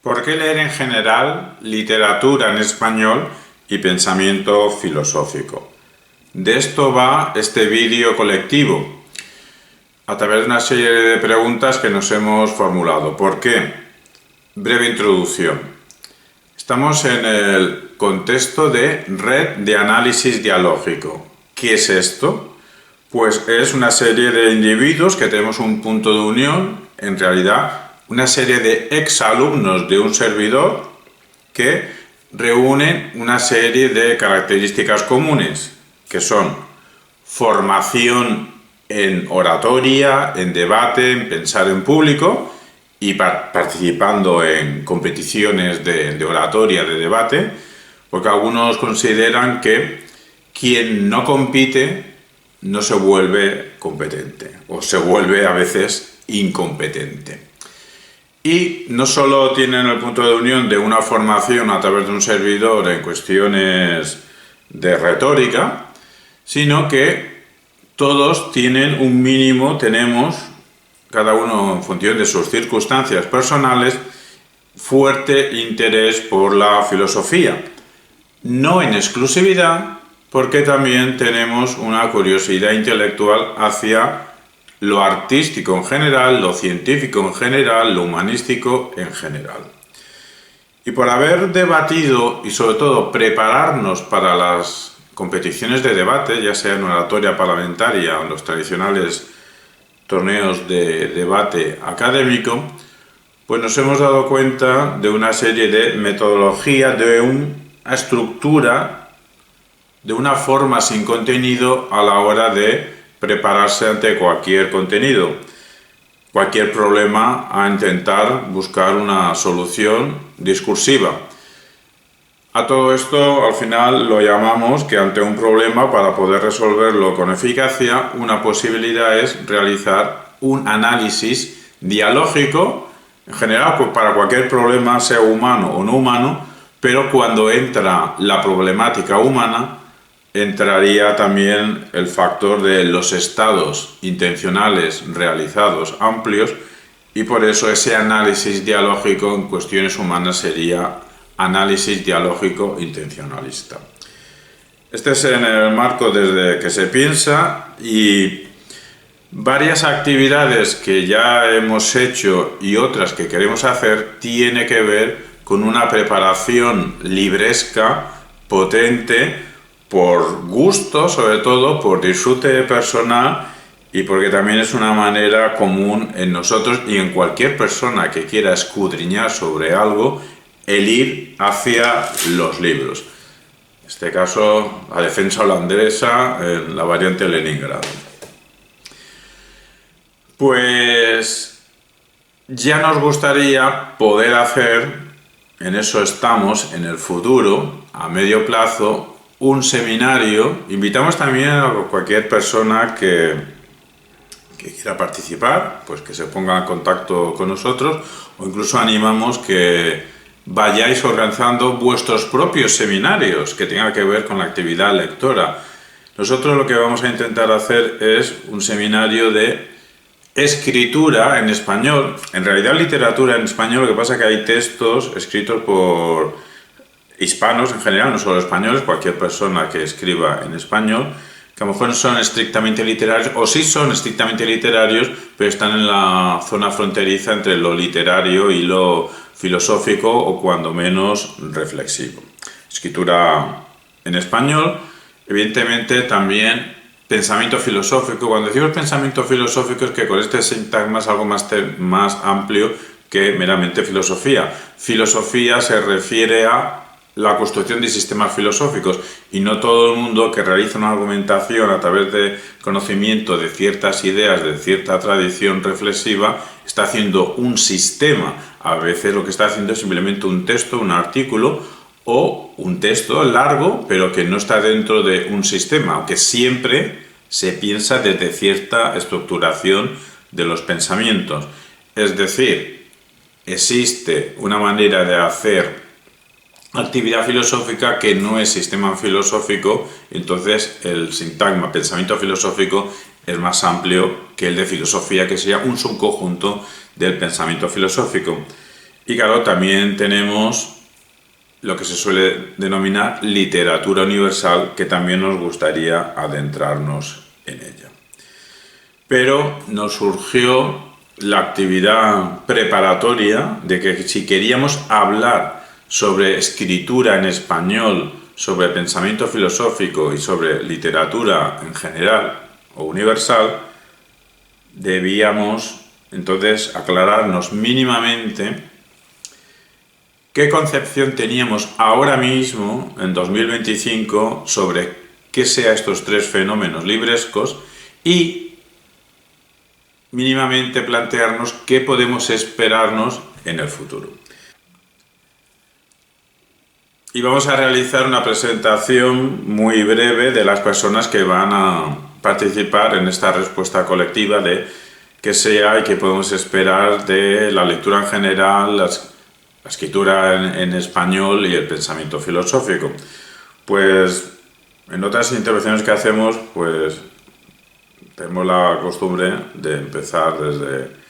¿Por qué leer en general literatura en español y pensamiento filosófico? De esto va este vídeo colectivo, a través de una serie de preguntas que nos hemos formulado. ¿Por qué? Breve introducción. Estamos en el contexto de red de análisis dialógico. ¿Qué es esto? Pues es una serie de individuos que tenemos un punto de unión, en realidad una serie de exalumnos de un servidor que reúnen una serie de características comunes, que son formación en oratoria, en debate, en pensar en público y participando en competiciones de oratoria, de debate, porque algunos consideran que quien no compite no se vuelve competente o se vuelve a veces incompetente. Y no solo tienen el punto de unión de una formación a través de un servidor en cuestiones de retórica, sino que todos tienen un mínimo, tenemos, cada uno en función de sus circunstancias personales, fuerte interés por la filosofía. No en exclusividad, porque también tenemos una curiosidad intelectual hacia lo artístico en general, lo científico en general, lo humanístico en general. Y por haber debatido y sobre todo prepararnos para las competiciones de debate, ya sea en oratoria parlamentaria o en los tradicionales torneos de debate académico, pues nos hemos dado cuenta de una serie de metodología, de una estructura, de una forma sin contenido a la hora de prepararse ante cualquier contenido, cualquier problema, a intentar buscar una solución discursiva. A todo esto, al final, lo llamamos que ante un problema, para poder resolverlo con eficacia, una posibilidad es realizar un análisis dialógico, en general para cualquier problema, sea humano o no humano, pero cuando entra la problemática humana, entraría también el factor de los estados intencionales realizados amplios, y por eso ese análisis dialógico en cuestiones humanas sería análisis dialógico intencionalista. Este es en el marco desde que se piensa, y varias actividades que ya hemos hecho y otras que queremos hacer tiene que ver con una preparación libresca, potente, por gusto, sobre todo por disfrute personal, y porque también es una manera común en nosotros y en cualquier persona que quiera escudriñar sobre algo, el ir hacia los libros. En este caso, la defensa holandesa en la variante Leningrado. Pues ya nos gustaría poder hacer, en eso estamos, en el futuro, a medio plazo, un seminario. Invitamos también a cualquier persona que quiera participar, pues que se ponga en contacto con nosotros, o incluso animamos que vayáis organizando vuestros propios seminarios que tengan que ver con la actividad lectora. Nosotros lo que vamos a intentar hacer es un seminario de escritura en español, en realidad literatura en español. Lo que pasa es que hay textos escritos por hispanos en general, no solo españoles, cualquier persona que escriba en español, que a lo mejor no son estrictamente literarios, o sí son estrictamente literarios, pero están en la zona fronteriza entre lo literario y lo filosófico, o cuando menos reflexivo. Escritura en español, evidentemente también pensamiento filosófico. Cuando decimos pensamiento filosófico es que con este sintagma es algo más amplio que meramente filosofía. Filosofía se refiere a la construcción de sistemas filosóficos, y no todo el mundo que realiza una argumentación a través de conocimiento de ciertas ideas, de cierta tradición reflexiva, está haciendo un sistema. A veces lo que está haciendo es simplemente un texto, un artículo, o un texto largo, pero que no está dentro de un sistema, aunque siempre se piensa desde cierta estructuración de los pensamientos. Es decir, existe una manera de hacer actividad filosófica que no es sistema filosófico, entonces el sintagma pensamiento filosófico es más amplio que el de filosofía, que sería un subconjunto del pensamiento filosófico. Y claro, también tenemos lo que se suele denominar literatura universal, que también nos gustaría adentrarnos en ella. Pero nos surgió la actividad preparatoria de que si queríamos hablar sobre escritura en español, sobre pensamiento filosófico y sobre literatura en general o universal, debíamos entonces aclararnos mínimamente qué concepción teníamos ahora mismo, en 2025, sobre qué sea estos tres fenómenos librescos y mínimamente plantearnos qué podemos esperarnos en el futuro. Y vamos a realizar una presentación muy breve de las personas que van a participar en esta respuesta colectiva de qué sea y qué podemos esperar de la lectura en general, la escritura en español y el pensamiento filosófico. Pues en otras intervenciones que hacemos, pues tenemos la costumbre de empezar desde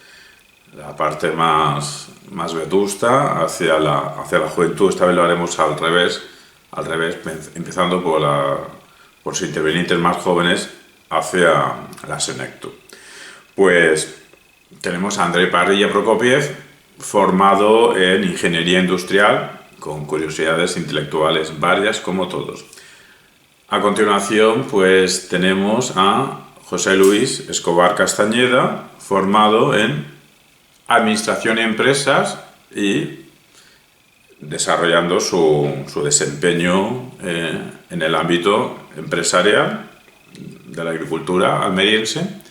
la parte más vetusta hacia la juventud. Esta vez lo haremos al revés, empezando por los intervenientes más jóvenes hacia la senectud. Pues tenemos a Andrei Parrilla Prokopiev, formado en ingeniería industrial, con curiosidades intelectuales varias como todos. A continuación, pues tenemos a José Luis Escobar Castañeda, formado en administración y empresas y desarrollando su desempeño en el ámbito empresarial de la agricultura almeriense.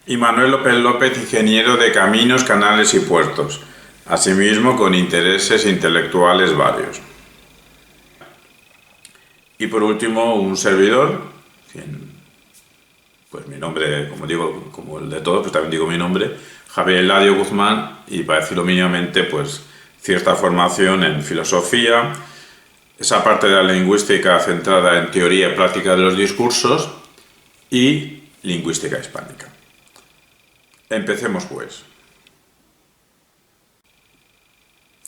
Y Manuel López López, ingeniero de caminos, canales y puertos, asimismo con intereses intelectuales varios. Y por último, un servidor, pues mi nombre, como digo, como el de todos, pues también digo mi nombre, Javier Eladio Guzmán, y para decirlo mínimamente, pues cierta formación en filosofía, esa parte de la lingüística centrada en teoría y práctica de los discursos y lingüística hispánica. Empecemos pues.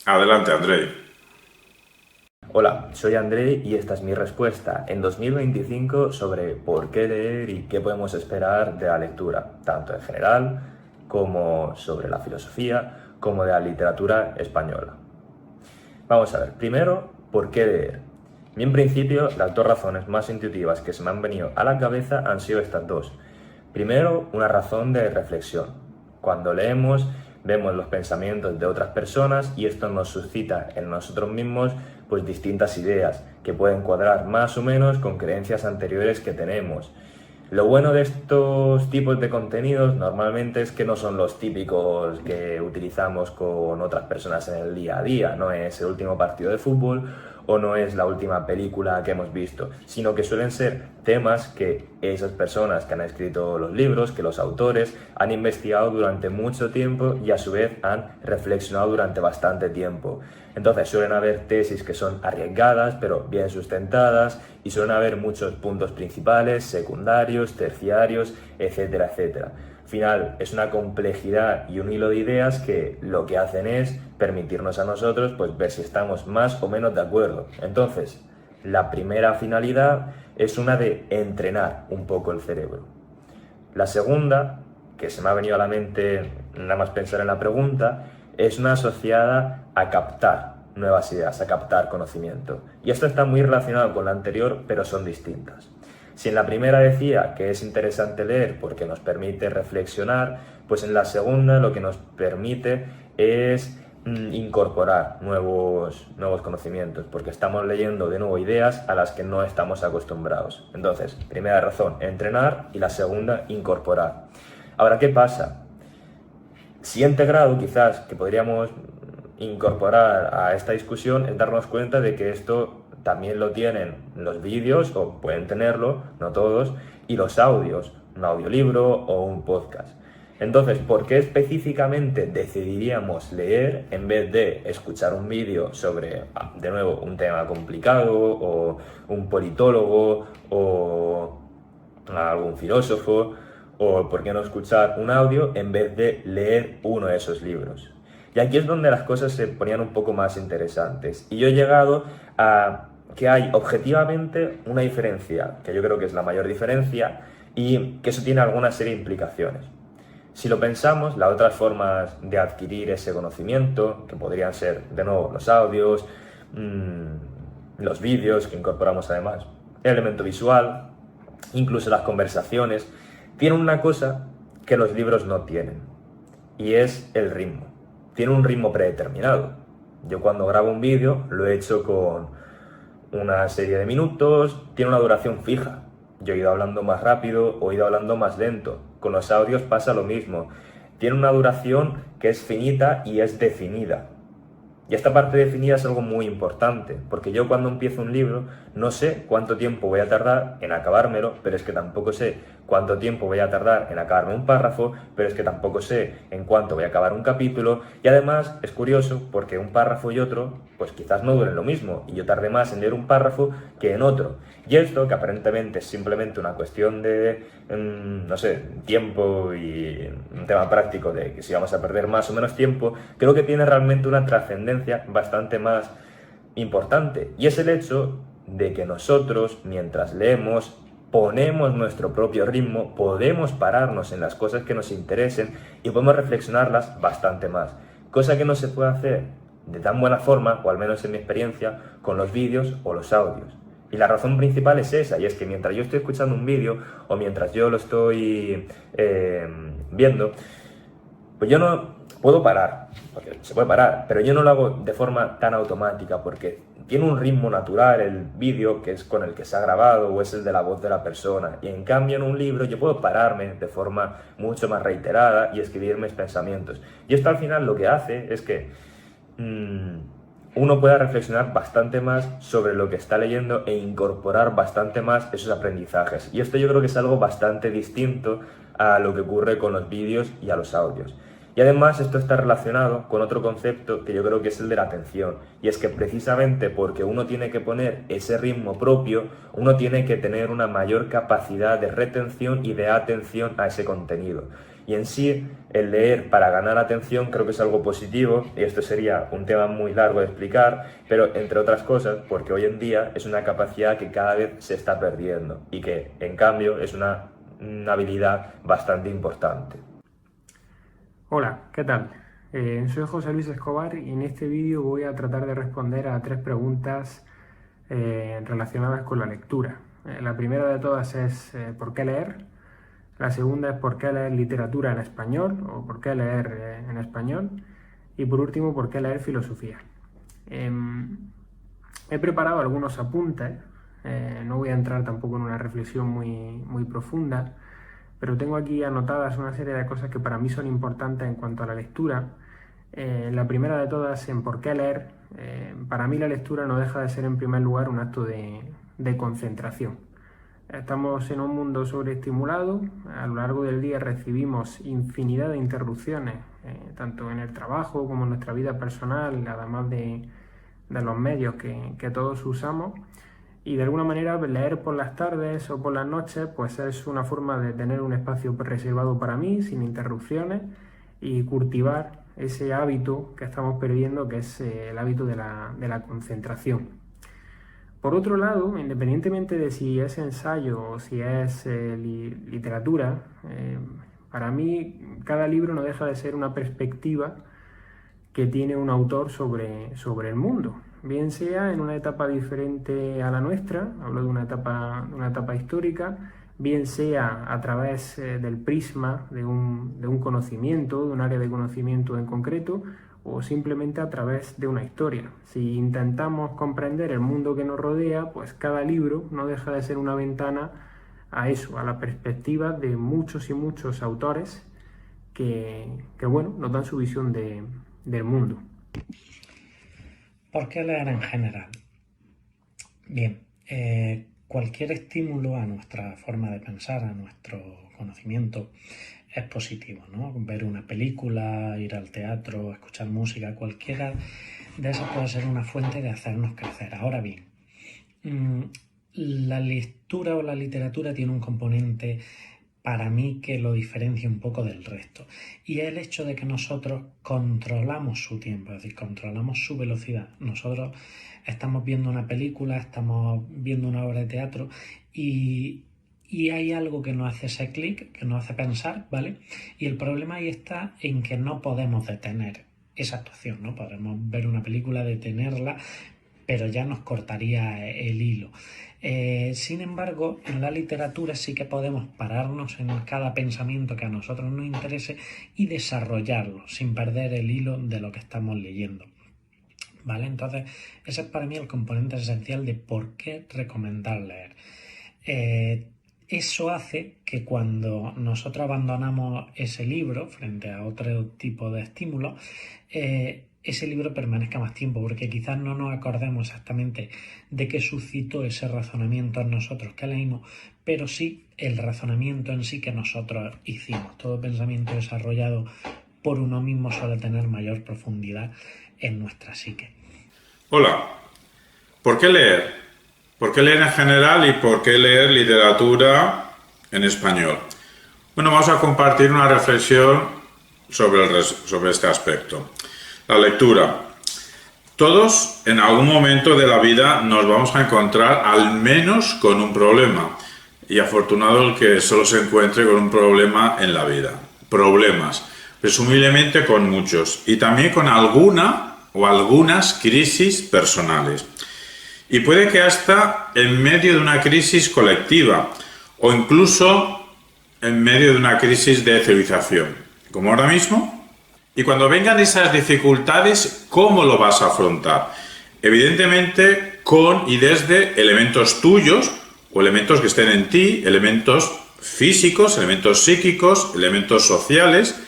Adelante, Andrei. Hola, soy Andrei y esta es mi respuesta en 2025 sobre por qué leer y qué podemos esperar de la lectura, tanto en general como sobre la filosofía, como de la literatura española. Vamos a ver, primero, ¿por qué leer? Y en principio, las dos razones más intuitivas que se me han venido a la cabeza han sido estas dos. Primero, una razón de reflexión. Cuando leemos, vemos los pensamientos de otras personas y esto nos suscita en nosotros mismos pues distintas ideas que pueden cuadrar más o menos con creencias anteriores que tenemos. Lo bueno de estos tipos de contenidos normalmente es que no son los típicos que utilizamos con otras personas en el día a día, no es el último partido de fútbol o no es la última película que hemos visto, sino que suelen ser temas que esas personas que han escrito los libros, que los autores han investigado durante mucho tiempo y a su vez han reflexionado durante bastante tiempo. Entonces suelen haber tesis que son arriesgadas pero bien sustentadas y suelen haber muchos puntos principales, secundarios, terciarios, etcétera, etcétera. Al final es una complejidad y un hilo de ideas que lo que hacen es permitirnos a nosotros pues ver si estamos más o menos de acuerdo. Entonces, la primera finalidad es una de entrenar un poco el cerebro. La segunda, que se me ha venido a la mente nada más pensar en la pregunta, es una asociada a captar nuevas ideas, a captar conocimiento. Y esto está muy relacionado con la anterior, pero son distintas. Si en la primera decía que es interesante leer porque nos permite reflexionar, pues en la segunda lo que nos permite es incorporar nuevos conocimientos, porque estamos leyendo de nuevo ideas a las que no estamos acostumbrados. Entonces, primera razón, entrenar, y la segunda, incorporar. Ahora, ¿qué pasa? Siguiente grado, quizás, que podríamos incorporar a esta discusión es darnos cuenta de que esto también lo tienen los vídeos, o pueden tenerlo, no todos, y los audios, un audiolibro o un podcast. Entonces, ¿por qué específicamente decidiríamos leer en vez de escuchar un vídeo sobre, de nuevo, un tema complicado o un politólogo o algún filósofo? ¿O por qué no escuchar un audio en vez de leer uno de esos libros? Y aquí es donde las cosas se ponían un poco más interesantes. Y yo he llegado a que hay objetivamente una diferencia, que yo creo que es la mayor diferencia, y que eso tiene alguna serie de implicaciones. Si lo pensamos, las otras formas de adquirir ese conocimiento, que podrían ser, de nuevo, los audios, los vídeos que incorporamos además, el elemento visual, incluso las conversaciones, tienen una cosa que los libros no tienen, y es el ritmo. Tiene un ritmo predeterminado. Yo cuando grabo un vídeo lo he hecho con una serie de minutos, tiene una duración fija. Yo he ido hablando más rápido o he ido hablando más lento. Con los audios pasa lo mismo. Tiene una duración que es finita y es definida. Y esta parte definida es algo muy importante, porque yo cuando empiezo un libro no sé cuánto tiempo voy a tardar en acabármelo, pero es que tampoco sé cuánto tiempo voy a tardar en acabarme un párrafo, pero es que tampoco sé en cuánto voy a acabar un capítulo. Y además es curioso porque un párrafo y otro pues quizás no duren lo mismo, y yo tardé más en leer un párrafo que en otro. Y esto, que aparentemente es simplemente una cuestión de, no sé, tiempo y un tema práctico de que si vamos a perder más o menos tiempo, creo que tiene realmente una trascendencia bastante más importante. Y es el hecho de que nosotros, mientras leemos, ponemos nuestro propio ritmo, podemos pararnos en las cosas que nos interesen y podemos reflexionarlas bastante más. Cosa que no se puede hacer de tan buena forma, o al menos en mi experiencia, con los vídeos o los audios. Y la razón principal es esa, y es que mientras yo estoy escuchando un vídeo o mientras yo lo estoy viendo, pues yo no puedo parar, porque se puede parar, pero yo no lo hago de forma tan automática porque tiene un ritmo natural el vídeo que es con el que se ha grabado o es el de la voz de la persona. Y en cambio en un libro yo puedo pararme de forma mucho más reiterada y escribir mis pensamientos. Y esto al final lo que hace es que uno pueda reflexionar bastante más sobre lo que está leyendo e incorporar bastante más esos aprendizajes. Y esto yo creo que es algo bastante distinto a lo que ocurre con los vídeos y a los audios. Y además esto está relacionado con otro concepto que yo creo que es el de la atención. Y es que precisamente porque uno tiene que poner ese ritmo propio, uno tiene que tener una mayor capacidad de retención y de atención a ese contenido. Y en sí, el leer para ganar atención creo que es algo positivo, y esto sería un tema muy largo de explicar, pero entre otras cosas, porque hoy en día es una capacidad que cada vez se está perdiendo y que en cambio es una habilidad bastante importante. Hola, ¿qué tal? Soy José Luis Escobar y en este vídeo voy a tratar de responder a 3 preguntas relacionadas con la lectura. La primera de todas es ¿por qué leer? La segunda es ¿por qué leer literatura en español? O ¿por qué leer en español? Y por último, ¿por qué leer filosofía? He preparado algunos apuntes, no voy a entrar tampoco en una reflexión muy profunda, pero tengo aquí anotadas una serie de cosas que para mí son importantes en cuanto a la lectura. La primera de todas, en por qué leer. Para mí la lectura no deja de ser en primer lugar un acto de concentración. Estamos en un mundo sobreestimulado, a lo largo del día recibimos infinidad de interrupciones, tanto en el trabajo como en nuestra vida personal, además de los medios que todos usamos. Y de alguna manera leer por las tardes o por las noches pues es una forma de tener un espacio reservado para mí, sin interrupciones, y cultivar ese hábito que estamos perdiendo, que es el hábito de la concentración. Por otro lado, independientemente de si es ensayo o si es literatura, para mí cada libro no deja de ser una perspectiva que tiene un autor sobre el mundo, bien sea en una etapa diferente a la nuestra, hablo de una etapa histórica, bien sea a través del prisma de un conocimiento, de un área de conocimiento en concreto, o simplemente a través de una historia. Si intentamos comprender el mundo que nos rodea, pues cada libro no deja de ser una ventana a eso, a la perspectiva de muchos y muchos autores que bueno, nos dan su visión del mundo. ¿Por qué leer en general? Bien, cualquier estímulo a nuestra forma de pensar, a nuestro conocimiento, es positivo, ¿no? Ver una película, ir al teatro, escuchar música, cualquiera de esas puede ser una fuente de hacernos crecer. Ahora bien, la lectura o la literatura tiene un componente para mí que lo diferencia un poco del resto. Y es el hecho de que nosotros controlamos su tiempo, es decir, controlamos su velocidad. Nosotros estamos viendo una película, estamos viendo una obra de teatro y hay algo que nos hace ese clic, que nos hace pensar, ¿vale? Y el problema ahí está en que no podemos detener esa actuación, ¿no? Podremos ver una película, detenerla, pero ya nos cortaría el hilo. Sin embargo, en la literatura sí que podemos pararnos en cada pensamiento que a nosotros nos interese y desarrollarlo sin perder el hilo de lo que estamos leyendo. ¿Vale? Entonces, ese es para mí el componente esencial de por qué recomendar leer. Eso hace que cuando nosotros abandonamos ese libro frente a otro tipo de estímulos, ese libro permanezca más tiempo, porque quizás no nos acordemos exactamente de qué suscitó ese razonamiento en nosotros que leímos, pero sí el razonamiento en sí que nosotros hicimos. Todo pensamiento desarrollado por uno mismo suele tener mayor profundidad en nuestra psique. Hola, ¿por qué leer? ¿Por qué leer en general y por qué leer literatura en español? Bueno, vamos a compartir una reflexión sobre este aspecto. La lectura. Todos en algún momento de la vida nos vamos a encontrar al menos con un problema. Y afortunado el que solo se encuentre con un problema en la vida. Problemas, presumiblemente con muchos. Y también con alguna o algunas crisis personales. Y puede que hasta en medio de una crisis colectiva o incluso en medio de una crisis de civilización, como ahora mismo. Y cuando vengan esas dificultades, ¿cómo lo vas a afrontar? Evidentemente con y desde elementos tuyos o elementos que estén en ti, elementos físicos, elementos psíquicos, elementos sociales,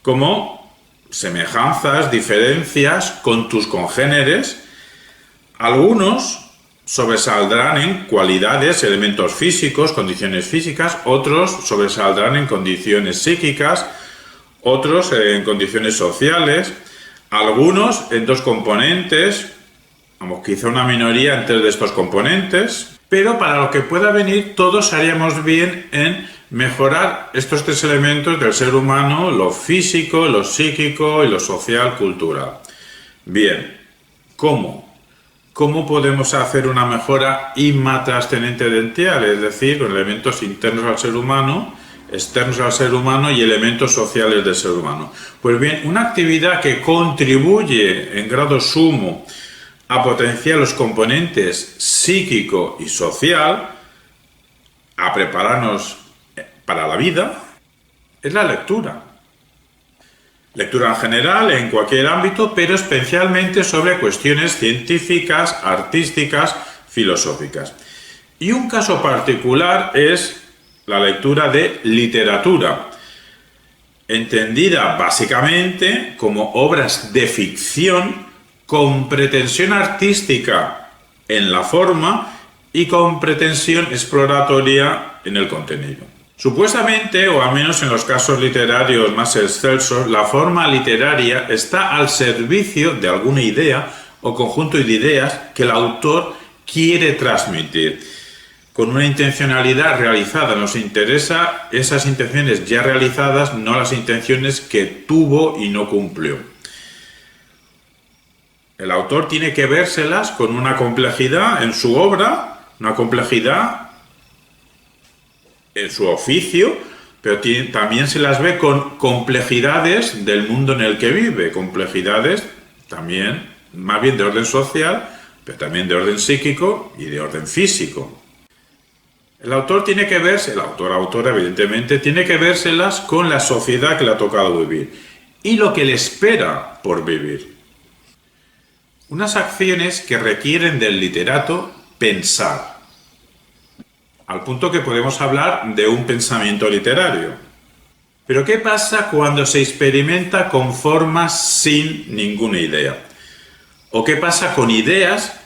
como semejanzas, diferencias con tus congéneres. Algunos sobresaldrán en cualidades, elementos físicos, condiciones físicas, otros sobresaldrán en condiciones psíquicas, otros en condiciones sociales, algunos en dos componentes, quizá una minoría en tres de estos componentes, pero para lo que pueda venir todos haríamos bien en mejorar estos tres elementos del ser humano, lo físico, lo psíquico y lo social, cultural. Bien, ¿cómo? ¿Cómo podemos hacer una mejora inmatrascendental? Es decir, con elementos internos al ser humano, externos al ser humano y elementos sociales del ser humano. Pues bien, una actividad que contribuye en grado sumo a potenciar los componentes psíquico y social, a prepararnos para la vida, es la lectura. Lectura en general, en cualquier ámbito, pero especialmente sobre cuestiones científicas, artísticas, filosóficas. Y un caso particular es la lectura de literatura, entendida básicamente como obras de ficción con pretensión artística en la forma y con pretensión exploratoria en el contenido. Supuestamente, o al menos en los casos literarios más excelsos, la forma literaria está al servicio de alguna idea o conjunto de ideas que el autor quiere transmitir. Con una intencionalidad realizada, nos interesa esas intenciones ya realizadas, no las intenciones que tuvo y no cumplió. El autor tiene que vérselas con una complejidad en su obra, una complejidad en su oficio, pero también se las ve con complejidades del mundo en el que vive, complejidades también, más bien de orden social, pero también de orden psíquico y de orden físico. El autor tiene que verse, autora evidentemente, tiene que vérselas con la sociedad que le ha tocado vivir y lo que le espera por vivir. Unas acciones que requieren del literato pensar, al punto que podemos hablar de un pensamiento literario. Pero ¿qué pasa cuando se experimenta con formas sin ninguna idea? ¿O qué pasa con ideas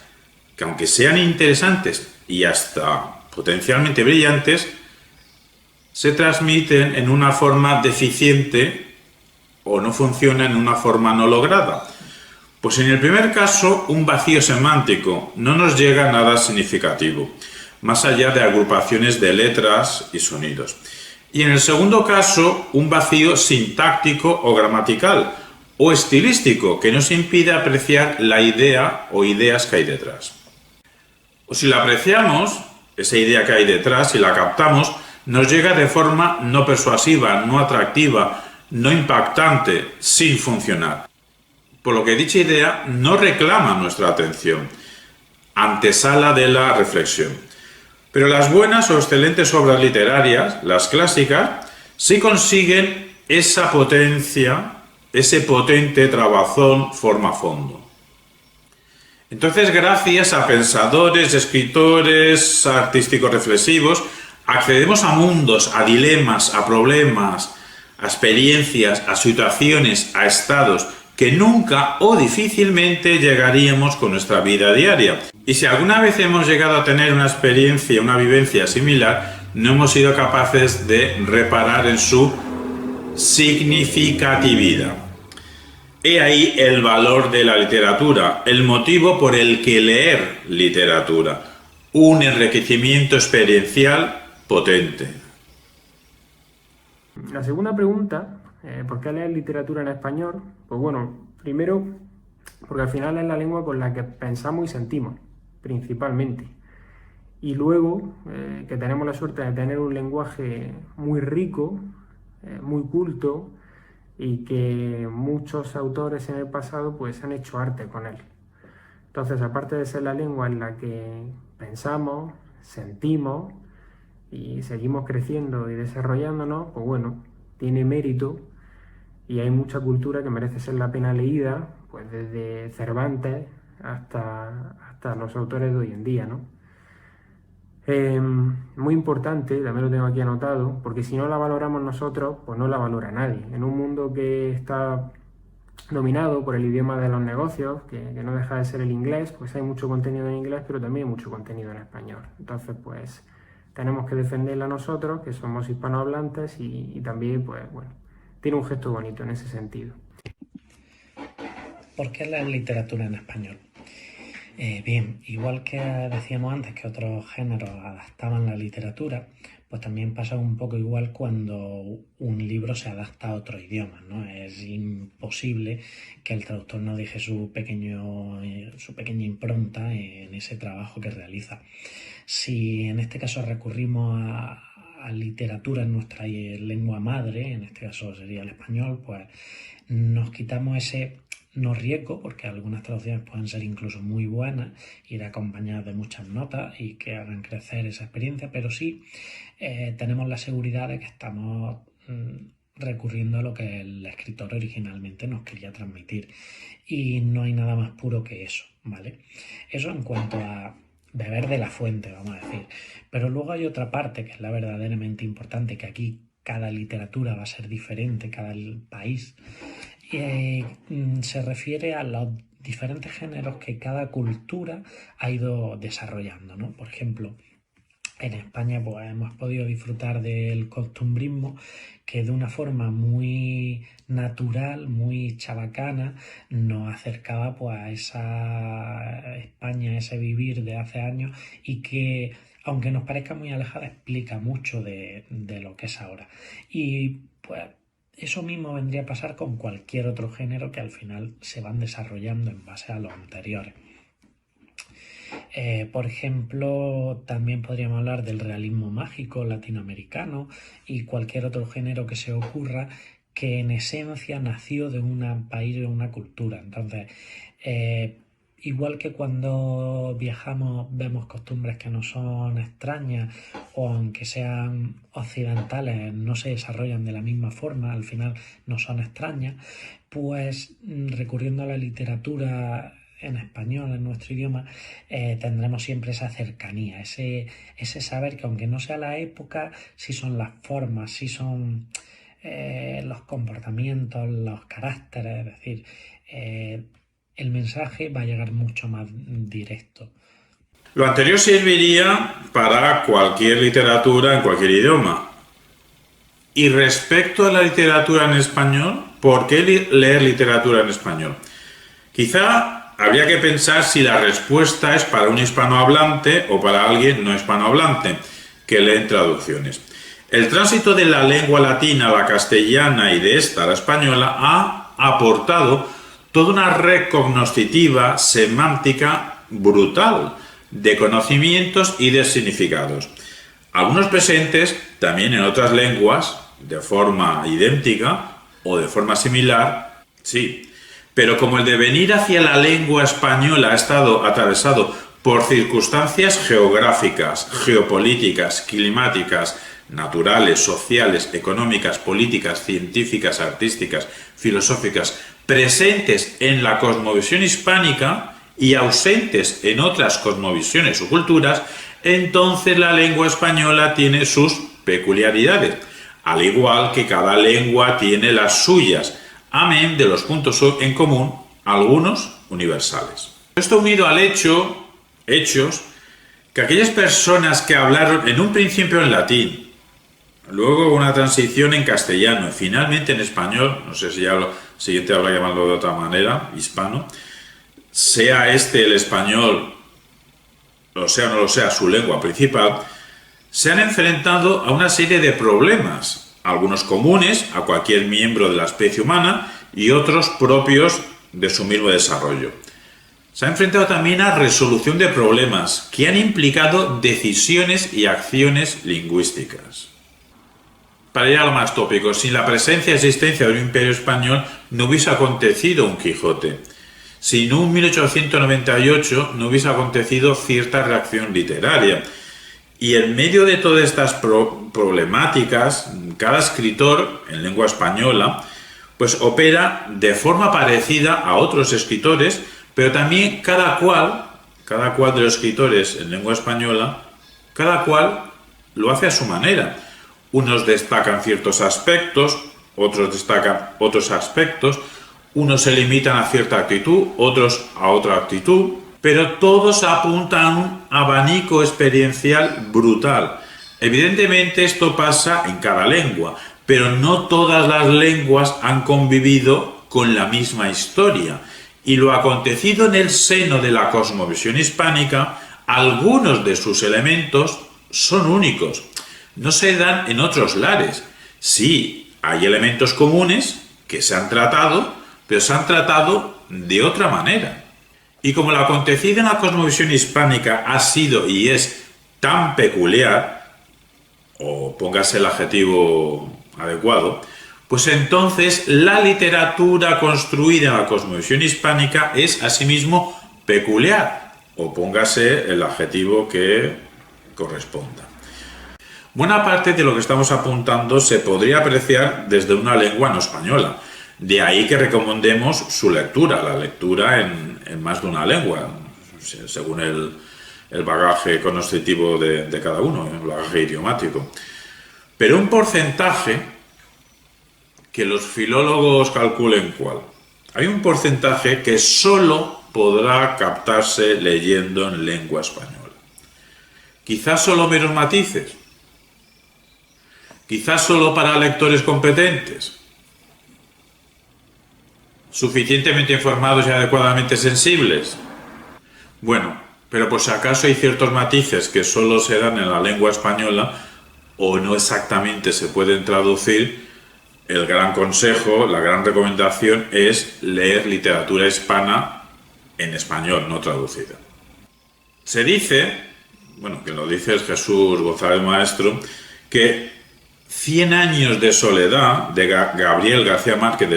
que, aunque sean interesantes y hasta potencialmente brillantes, se transmiten en una forma deficiente o no funcionan en una forma no lograda? Pues en el primer caso, un vacío semántico, no nos llega nada significativo, más allá de agrupaciones de letras y sonidos. Y en el segundo caso, un vacío sintáctico o gramatical o estilístico que nos impide apreciar la idea o ideas que hay detrás. O si la apreciamos, esa idea que hay detrás, si la captamos, nos llega de forma no persuasiva, no atractiva, no impactante, sin funcionar. Por lo que dicha idea no reclama nuestra atención, antesala de la reflexión. Pero las buenas o excelentes obras literarias, las clásicas, sí consiguen esa potencia, ese potente trabazón forma-fondo. Entonces, gracias a pensadores, escritores, artísticos reflexivos, accedemos a mundos, a dilemas, a problemas, a experiencias, a situaciones, a estados que nunca o difícilmente llegaríamos con nuestra vida diaria. Y si alguna vez hemos llegado a tener una experiencia, una vivencia similar, no hemos sido capaces de reparar en su significatividad. He ahí el valor de la literatura, el motivo por el que leer literatura, un enriquecimiento experiencial potente. La segunda pregunta, ¿por qué leer literatura en español? Pues bueno, primero, porque al final es la lengua con la que pensamos y sentimos, principalmente. Y luego, que tenemos la suerte de tener un lenguaje muy rico, muy culto, y que muchos autores en el pasado pues han hecho arte con él. Entonces, aparte de ser la lengua en la que pensamos, sentimos y seguimos creciendo y desarrollándonos, pues bueno, tiene mérito y hay mucha cultura que merece ser la pena leída, pues desde Cervantes hasta los autores de hoy en día, ¿no? Muy importante, también lo tengo aquí anotado, porque si no la valoramos nosotros, pues no la valora nadie. En un mundo que está dominado por el idioma de los negocios, que no deja de ser el inglés, pues hay mucho contenido en inglés, pero también hay mucho contenido en español. Entonces, pues tenemos que defenderla nosotros, que somos hispanohablantes, y también, pues bueno, tiene un gesto bonito en ese sentido. ¿Por qué la literatura en español? Bien, igual que decíamos antes que otros géneros adaptaban la literatura, pues también pasa un poco igual cuando un libro se adapta a otro idioma, ¿no? Es imposible que el traductor no deje su pequeña impronta en ese trabajo que realiza. Si en este caso recurrimos a literatura en nuestra lengua madre, en este caso sería el español, pues nos quitamos ese no riesgo, porque algunas traducciones pueden ser incluso muy buenas, ir acompañadas de muchas notas y que hagan crecer esa experiencia, pero sí tenemos la seguridad de que estamos recurriendo a lo que el escritor originalmente nos quería transmitir, y no hay nada más puro que eso, ¿vale? Eso en cuanto a beber de la fuente, vamos a decir. Pero luego hay otra parte que es la verdaderamente importante, que aquí cada literatura va a ser diferente, cada país. Se refiere a los diferentes géneros que cada cultura ha ido desarrollando, ¿no? Por ejemplo, en España pues hemos podido disfrutar del costumbrismo, que de una forma muy natural, muy chabacana, nos acercaba pues a esa España, a ese vivir de hace años, y que, aunque nos parezca muy alejada, explica mucho de lo que es ahora. Y pues eso mismo vendría a pasar con cualquier otro género que al final se van desarrollando en base a los anteriores. Por ejemplo, también podríamos hablar del realismo mágico latinoamericano y cualquier otro género que se ocurra, que en esencia nació de un país o una cultura. Entonces, igual que cuando viajamos vemos costumbres que nos son extrañas, o aunque sean occidentales no se desarrollan de la misma forma, al final no son extrañas, pues recurriendo a la literatura en español, en nuestro idioma, tendremos siempre esa cercanía, ese saber que aunque no sea la época, sí son las formas, sí son los comportamientos, los caracteres, es decir, el mensaje va a llegar mucho más directo. Lo anterior serviría para cualquier literatura en cualquier idioma. Y respecto a la literatura en español, ¿por qué leer literatura en español? Quizá habría que pensar si la respuesta es para un hispanohablante o para alguien no hispanohablante que lee traducciones. El tránsito de la lengua latina a la castellana y de esta a la española ha aportado toda una red cognoscitiva, semántica brutal, de conocimientos y de significados. Algunos presentes también en otras lenguas, de forma idéntica o de forma similar, sí. Pero como el devenir hacia la lengua española ha estado atravesado por circunstancias geográficas, geopolíticas, climáticas, naturales, sociales, económicas, políticas, científicas, artísticas, filosóficas, presentes en la cosmovisión hispánica y ausentes en otras cosmovisiones o culturas, entonces la lengua española tiene sus peculiaridades, al igual que cada lengua tiene las suyas, amén de los puntos en común, algunos universales. Esto unido al hechos que aquellas personas que hablaron en un principio en latín, luego una transición en castellano y finalmente en español, no sé si ya lo siguiente habrá llamarlo de otra manera, hispano, sea este el español, o sea o no lo sea su lengua principal, se han enfrentado a una serie de problemas, algunos comunes a cualquier miembro de la especie humana y otros propios de su mismo desarrollo. Se ha enfrentado también a resolución de problemas que han implicado decisiones y acciones lingüísticas. Para ir a lo más tópico, sin la presencia y existencia de un imperio español no hubiese acontecido un Quijote. Sin un 1898 no hubiese acontecido cierta reacción literaria. Y en medio de todas estas problemáticas, cada escritor en lengua española pues opera de forma parecida a otros escritores, pero también cada cual de los escritores en lengua española, cada cual lo hace a su manera. Unos destacan ciertos aspectos, otros destacan otros aspectos, unos se limitan a cierta actitud, otros a otra actitud, pero todos apuntan a un abanico experiencial brutal. Evidentemente esto pasa en cada lengua, pero no todas las lenguas han convivido con la misma historia. Y lo acontecido en el seno de la cosmovisión hispánica, algunos de sus elementos son únicos. No se dan en otros lares. Sí, hay elementos comunes que se han tratado, pero se han tratado de otra manera. Y como lo acontecido en la cosmovisión hispánica ha sido y es tan peculiar, o póngase el adjetivo adecuado, pues entonces la literatura construida en la cosmovisión hispánica es asimismo peculiar, o póngase el adjetivo que corresponda. Buena parte de lo que estamos apuntando se podría apreciar desde una lengua no española. De ahí que recomendemos su lectura, la lectura en más de una lengua, según el bagaje cognoscitivo de cada uno, el bagaje idiomático. Pero un porcentaje, que los filólogos calculen cuál. Hay un porcentaje que solo podrá captarse leyendo en lengua española. Quizás solo menos matices. Quizás solo para lectores competentes, suficientemente informados y adecuadamente sensibles. Bueno, pero por si acaso hay ciertos matices que solo se dan en la lengua española o no exactamente se pueden traducir, el gran consejo, la gran recomendación es leer literatura hispana en español, no traducida. Se dice, bueno, que lo dice Jesús González Maestro, que 100 años de soledad de Gabriel García Márquez,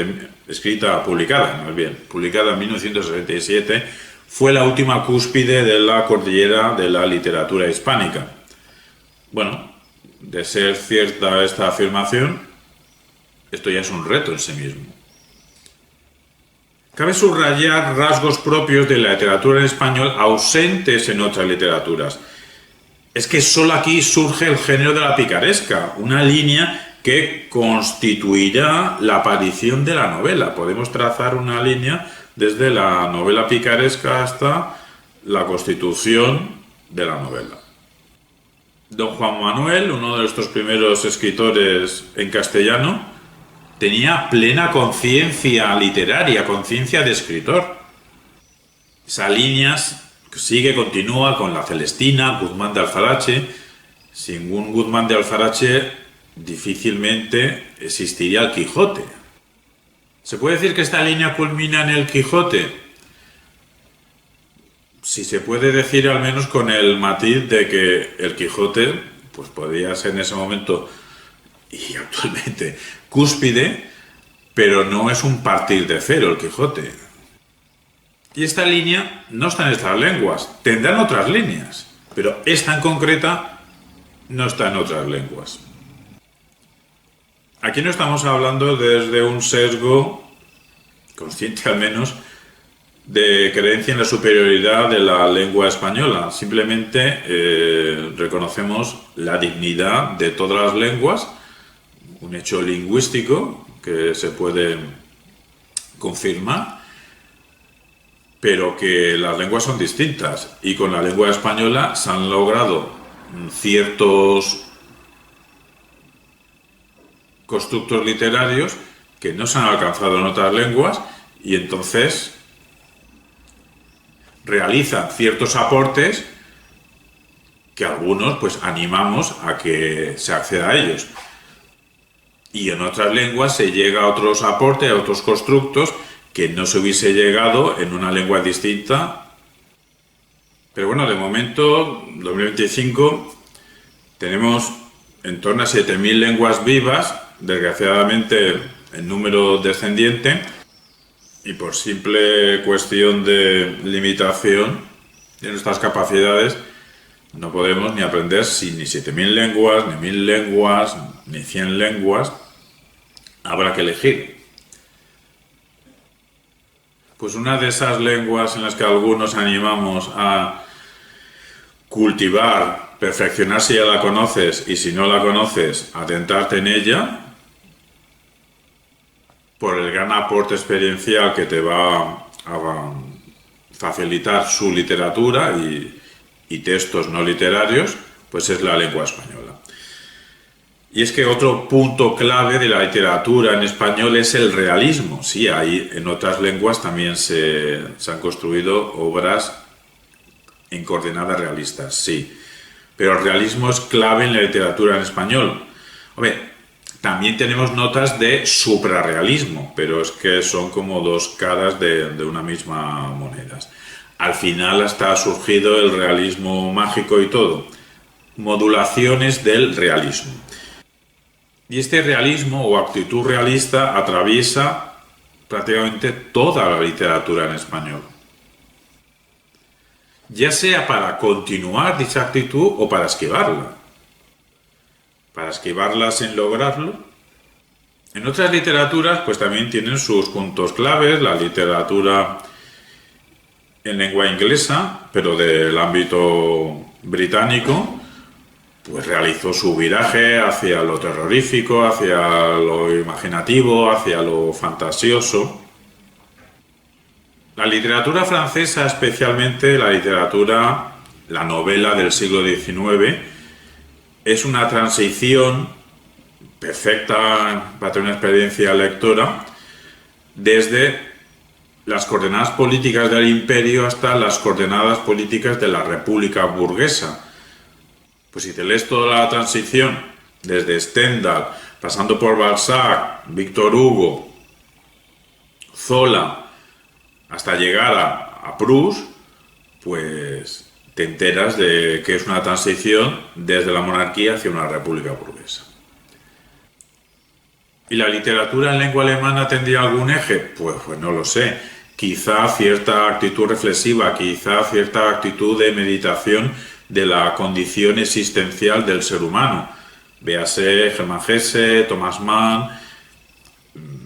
publicada en 1967, fue la última cúspide de la cordillera de la literatura hispánica. Bueno, de ser cierta esta afirmación, esto ya es un reto en sí mismo. Cabe subrayar rasgos propios de la literatura en español ausentes en otras literaturas. Es que solo aquí surge el género de la picaresca, una línea que constituirá la aparición de la novela. Podemos trazar una línea desde la novela picaresca hasta la constitución de la novela. Don Juan Manuel, uno de nuestros primeros escritores en castellano, tenía plena conciencia literaria, conciencia de escritor. Esa línea continúa con la Celestina, Guzmán de Alfarache. Sin un Guzmán de Alfarache difícilmente existiría el Quijote. ¿Se puede decir que esta línea culmina en el Quijote? Si se puede decir, al menos con el matiz de que el Quijote pues podría ser en ese momento y actualmente cúspide, pero no es un partir de cero el Quijote. Y esta línea no está en estas lenguas, tendrán otras líneas, pero esta en concreta no está en otras lenguas. Aquí no estamos hablando desde un sesgo, consciente al menos, de creencia en la superioridad de la lengua española. Simplemente reconocemos la dignidad de todas las lenguas, un hecho lingüístico que se puede confirmar, pero que las lenguas son distintas y con la lengua española se han logrado ciertos constructos literarios que no se han alcanzado en otras lenguas y entonces realizan ciertos aportes que algunos pues animamos a que se acceda a ellos. Y en otras lenguas se llega a otros aportes, a otros constructos que no se hubiese llegado en una lengua distinta. Pero bueno, de momento, 2025, tenemos en torno a 7.000 lenguas vivas, desgraciadamente en número descendiente, y por simple cuestión de limitación de nuestras capacidades, no podemos ni aprender ni 7.000 lenguas, ni 1.000 lenguas, ni 100 lenguas. Habrá que elegir. Pues una de esas lenguas en las que algunos animamos a cultivar, perfeccionar si ya la conoces y si no la conoces, adentrarte en ella, por el gran aporte experiencial que te va a facilitar su literatura y textos no literarios, pues es la lengua española. Y es que otro punto clave de la literatura en español es el realismo. Sí, hay en otras lenguas también se han construido obras en coordenadas realistas, sí. Pero el realismo es clave en la literatura en español. Hombre, también tenemos notas de suprarrealismo, pero es que son como dos caras de una misma moneda. Al final hasta ha surgido el realismo mágico y todo. Modulaciones del realismo. Y este realismo o actitud realista atraviesa prácticamente toda la literatura en español. Ya sea para continuar dicha actitud o para esquivarla. Para esquivarla sin lograrlo. En otras literaturas pues también tienen sus puntos claves, la literatura en lengua inglesa, pero del ámbito británico, pues realizó su viraje hacia lo terrorífico, hacia lo imaginativo, hacia lo fantasioso. La literatura francesa, especialmente la novela del siglo XIX, es una transición perfecta para tener una experiencia lectora desde las coordenadas políticas del imperio hasta las coordenadas políticas de la república burguesa. Pues si te lees toda la transición, desde Stendhal, pasando por Balzac, Víctor Hugo, Zola, hasta llegar a Proust, pues te enteras de que es una transición desde la monarquía hacia una república burguesa. ¿Y la literatura en lengua alemana tendría algún eje? Pues no lo sé. Quizá cierta actitud reflexiva, quizá cierta actitud de meditación de la condición existencial del ser humano. Véase Hermann Hesse, Thomas Mann,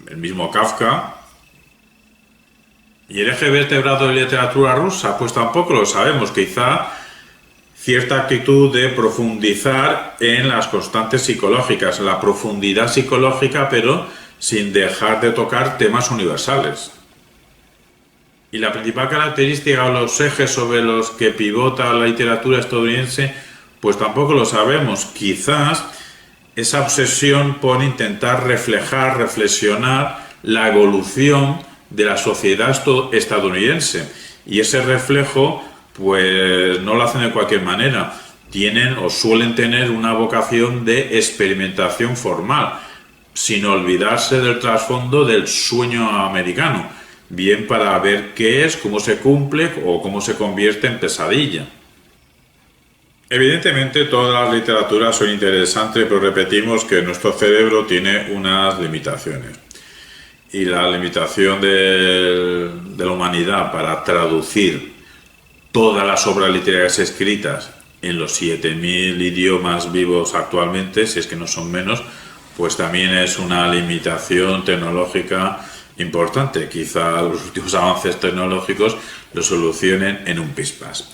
el mismo Kafka. ¿Y el eje vertebrado de literatura rusa? Pues tampoco lo sabemos. Quizá cierta actitud de profundizar en las constantes psicológicas, la profundidad psicológica, pero sin dejar de tocar temas universales. Y la principal característica o los ejes sobre los que pivota la literatura estadounidense, pues tampoco lo sabemos. Quizás esa obsesión por intentar reflejar, reflexionar la evolución de la sociedad estadounidense. Y ese reflejo, pues no lo hacen de cualquier manera. tienen o suelen tener una vocación de experimentación formal, sin olvidarse del trasfondo del sueño americano, bien para ver qué es, cómo se cumple o cómo se convierte en pesadilla. Evidentemente todas las literaturas son interesantes, pero repetimos que nuestro cerebro tiene unas limitaciones. Y la limitación de la humanidad para traducir todas las obras literarias escritas en los 7.000 idiomas vivos actualmente, si es que no son menos, pues también es una limitación tecnológica importante. Quizá los últimos avances tecnológicos lo solucionen en un pispás.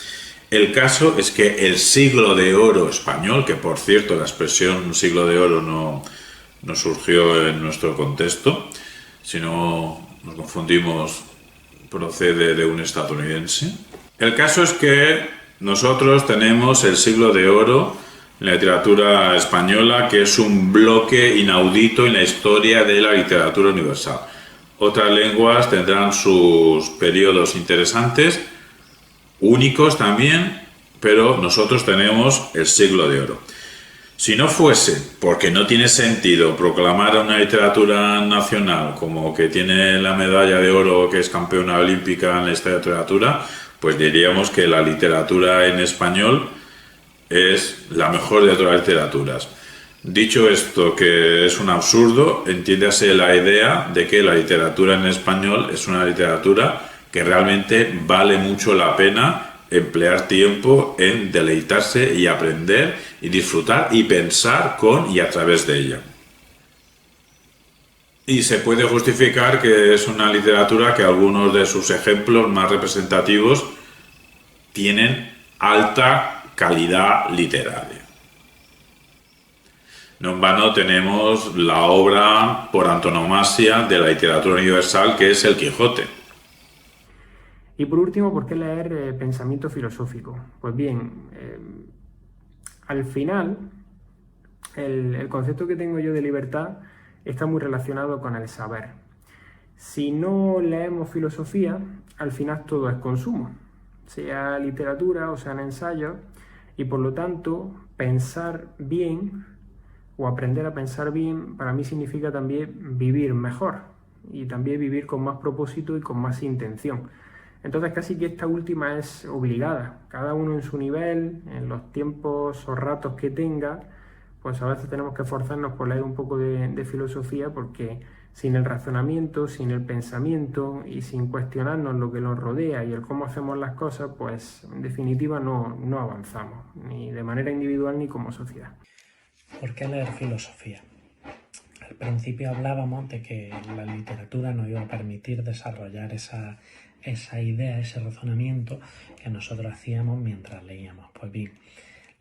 El caso es que el siglo de oro español, que por cierto la expresión siglo de oro no surgió en nuestro contexto, si no nos confundimos, procede de un estadounidense. El caso es que nosotros tenemos el siglo de oro en la literatura española, que es un bloque inaudito en la historia de la literatura universal. Otras lenguas tendrán sus periodos interesantes, únicos también, pero nosotros tenemos el siglo de oro. Si no fuese porque no tiene sentido proclamar a una literatura nacional como que tiene la medalla de oro, que es campeona olímpica en esta literatura, pues diríamos que la literatura en español es la mejor de todas las literaturas. Dicho esto, que es un absurdo, entiéndase la idea de que la literatura en español es una literatura que realmente vale mucho la pena emplear tiempo en deleitarse y aprender y disfrutar y pensar con y a través de ella. Y se puede justificar que es una literatura que algunos de sus ejemplos más representativos tienen alta calidad literaria. No en vano tenemos la obra por antonomasia de la literatura universal, que es El Quijote. Y por último, ¿por qué leer pensamiento filosófico? Pues bien, al final, el concepto que tengo yo de libertad está muy relacionado con el saber. Si no leemos filosofía, al final todo es consumo, sea literatura o sean ensayos, y por lo tanto, pensar bien o aprender a pensar bien, para mí significa también vivir mejor y también vivir con más propósito y con más intención. Entonces casi que esta última es obligada, cada uno en su nivel, en los tiempos o ratos que tenga, pues a veces tenemos que esforzarnos por leer un poco de filosofía, porque sin el razonamiento, sin el pensamiento y sin cuestionarnos lo que nos rodea y el cómo hacemos las cosas, pues en definitiva no avanzamos, ni de manera individual ni como sociedad. ¿Por qué leer filosofía? Al principio hablábamos de que la literatura nos iba a permitir desarrollar esa idea, ese razonamiento que nosotros hacíamos mientras leíamos. Pues bien,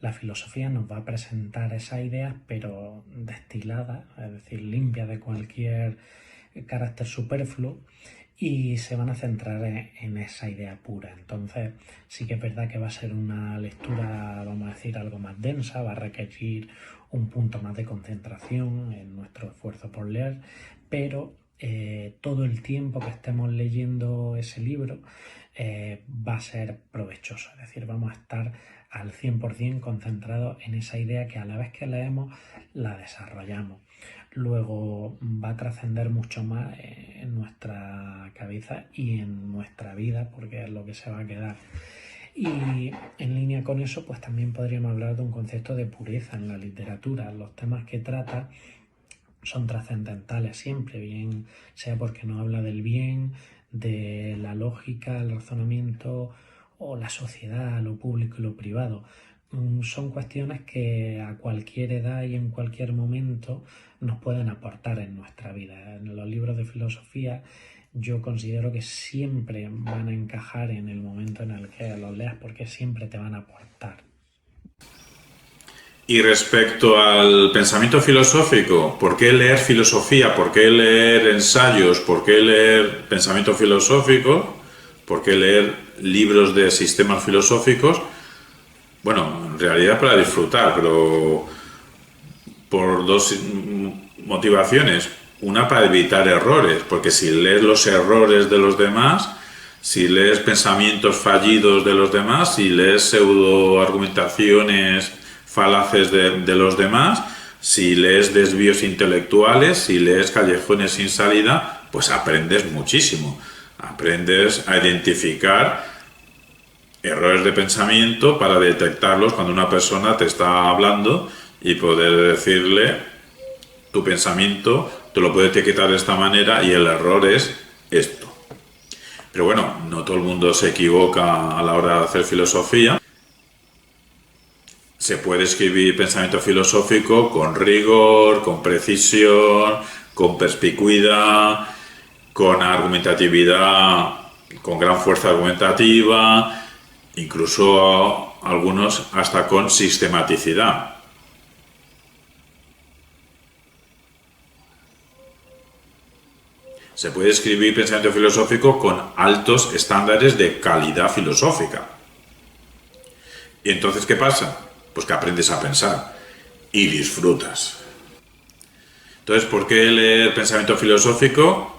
la filosofía nos va a presentar esas ideas, pero destiladas, es decir, limpias de cualquier carácter superfluo, y se van a centrar en esa idea pura. Entonces sí que es verdad que va a ser una lectura, vamos a decir, algo más densa, va a requerir un punto más de concentración en nuestro esfuerzo por leer, pero todo el tiempo que estemos leyendo ese libro va a ser provechoso, es decir, vamos a estar al 100% concentrados en esa idea que a la vez que leemos la desarrollamos. Luego va a trascender mucho más en nuestra cabeza y en nuestra vida, porque es lo que se va a quedar. Y en línea con eso, pues también podríamos hablar de un concepto de pureza en la literatura. Los temas que trata son trascendentales siempre, bien sea porque nos habla del bien, de la lógica, el razonamiento o la sociedad, lo público y lo privado. Son cuestiones que a cualquier edad y en cualquier momento nos pueden aportar en nuestra vida. En los libros de filosofía yo considero que siempre van a encajar en el momento en el que los leas, porque siempre te van a aportar. Y respecto al pensamiento filosófico, ¿por qué leer filosofía? ¿Por qué leer ensayos? ¿Por qué leer pensamiento filosófico? ¿Por qué leer libros de sistemas filosóficos? Bueno, en realidad para disfrutar, pero por dos motivaciones. Una, para evitar errores, porque si lees los errores de los demás, si lees pensamientos fallidos de los demás, si lees pseudo-argumentaciones falaces de los demás, si lees desvíos intelectuales, si lees callejones sin salida, pues aprendes muchísimo. Aprendes a identificar errores de pensamiento para detectarlos cuando una persona te está hablando y poder decirle tu pensamiento, te lo puede etiquetar de esta manera y el error es esto. Pero bueno, no todo el mundo se equivoca a la hora de hacer filosofía. Se puede escribir pensamiento filosófico con rigor, con precisión, con perspicuidad, con argumentatividad, con gran fuerza argumentativa, incluso algunos hasta con sistematicidad. Se puede escribir pensamiento filosófico con altos estándares de calidad filosófica. ¿Y entonces qué pasa? Pues que aprendes a pensar y disfrutas. Entonces, ¿por qué leer pensamiento filosófico?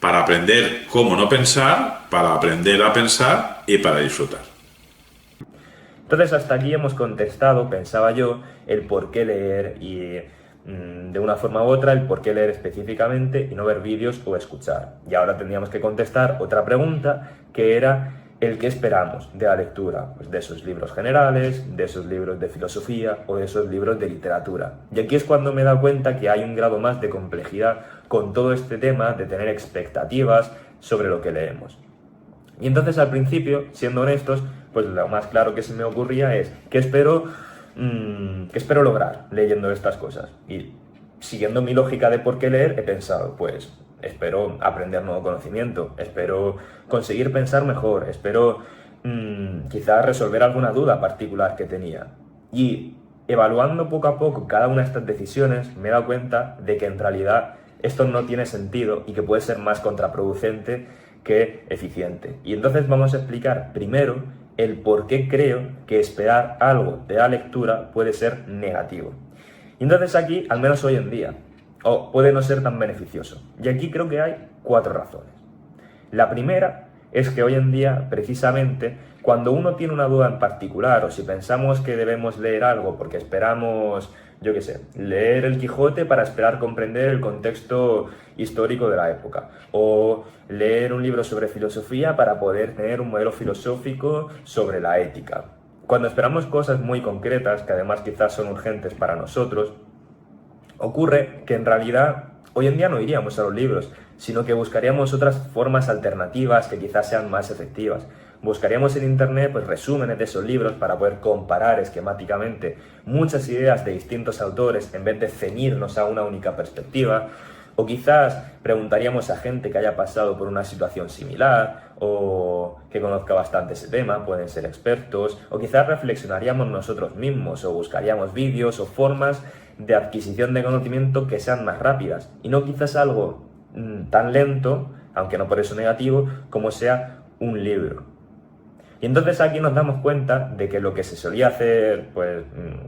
Para aprender cómo no pensar, para aprender a pensar y para disfrutar. Entonces, hasta aquí hemos contestado, pensaba yo, el por qué leer y de una forma u otra, el por qué leer específicamente y no ver vídeos o escuchar. Y ahora tendríamos que contestar otra pregunta, que era el qué esperamos de la lectura, pues de esos libros generales, de esos libros de filosofía o de esos libros de literatura. Y aquí es cuando me he dado cuenta que hay un grado más de complejidad con todo este tema de tener expectativas sobre lo que leemos. Y entonces al principio, siendo honestos, pues lo más claro que se me ocurría es ¿qué espero lograr leyendo estas cosas? Y siguiendo mi lógica de por qué leer, he pensado, pues espero aprender nuevo conocimiento, espero conseguir pensar mejor, espero quizás resolver alguna duda particular que tenía. Y evaluando poco a poco cada una de estas decisiones, me he dado cuenta de que en realidad esto no tiene sentido y que puede ser más contraproducente que eficiente. Y entonces vamos a explicar primero el por qué creo que esperar algo de la lectura puede ser negativo. Y entonces aquí, al menos hoy en día, puede no ser tan beneficioso. Y aquí creo que hay 4 razones. La primera es que hoy en día, precisamente, cuando uno tiene una duda en particular, o si pensamos que debemos leer algo porque esperamos, yo qué sé, leer el Quijote para esperar comprender el contexto histórico de la época, o leer un libro sobre filosofía para poder tener un modelo filosófico sobre la ética. Cuando esperamos cosas muy concretas, que además quizás son urgentes para nosotros, ocurre que en realidad hoy en día no iríamos a los libros, sino que buscaríamos otras formas alternativas que quizás sean más efectivas. Buscaríamos en internet pues, resúmenes de esos libros para poder comparar esquemáticamente muchas ideas de distintos autores en vez de ceñirnos a una única perspectiva. O quizás preguntaríamos a gente que haya pasado por una situación similar o que conozca bastante ese tema, pueden ser expertos, o quizás reflexionaríamos nosotros mismos o buscaríamos vídeos o formas de adquisición de conocimiento que sean más rápidas y no quizás algo tan lento, aunque no por eso negativo, como sea un libro. Y entonces aquí nos damos cuenta de que lo que se solía hacer, pues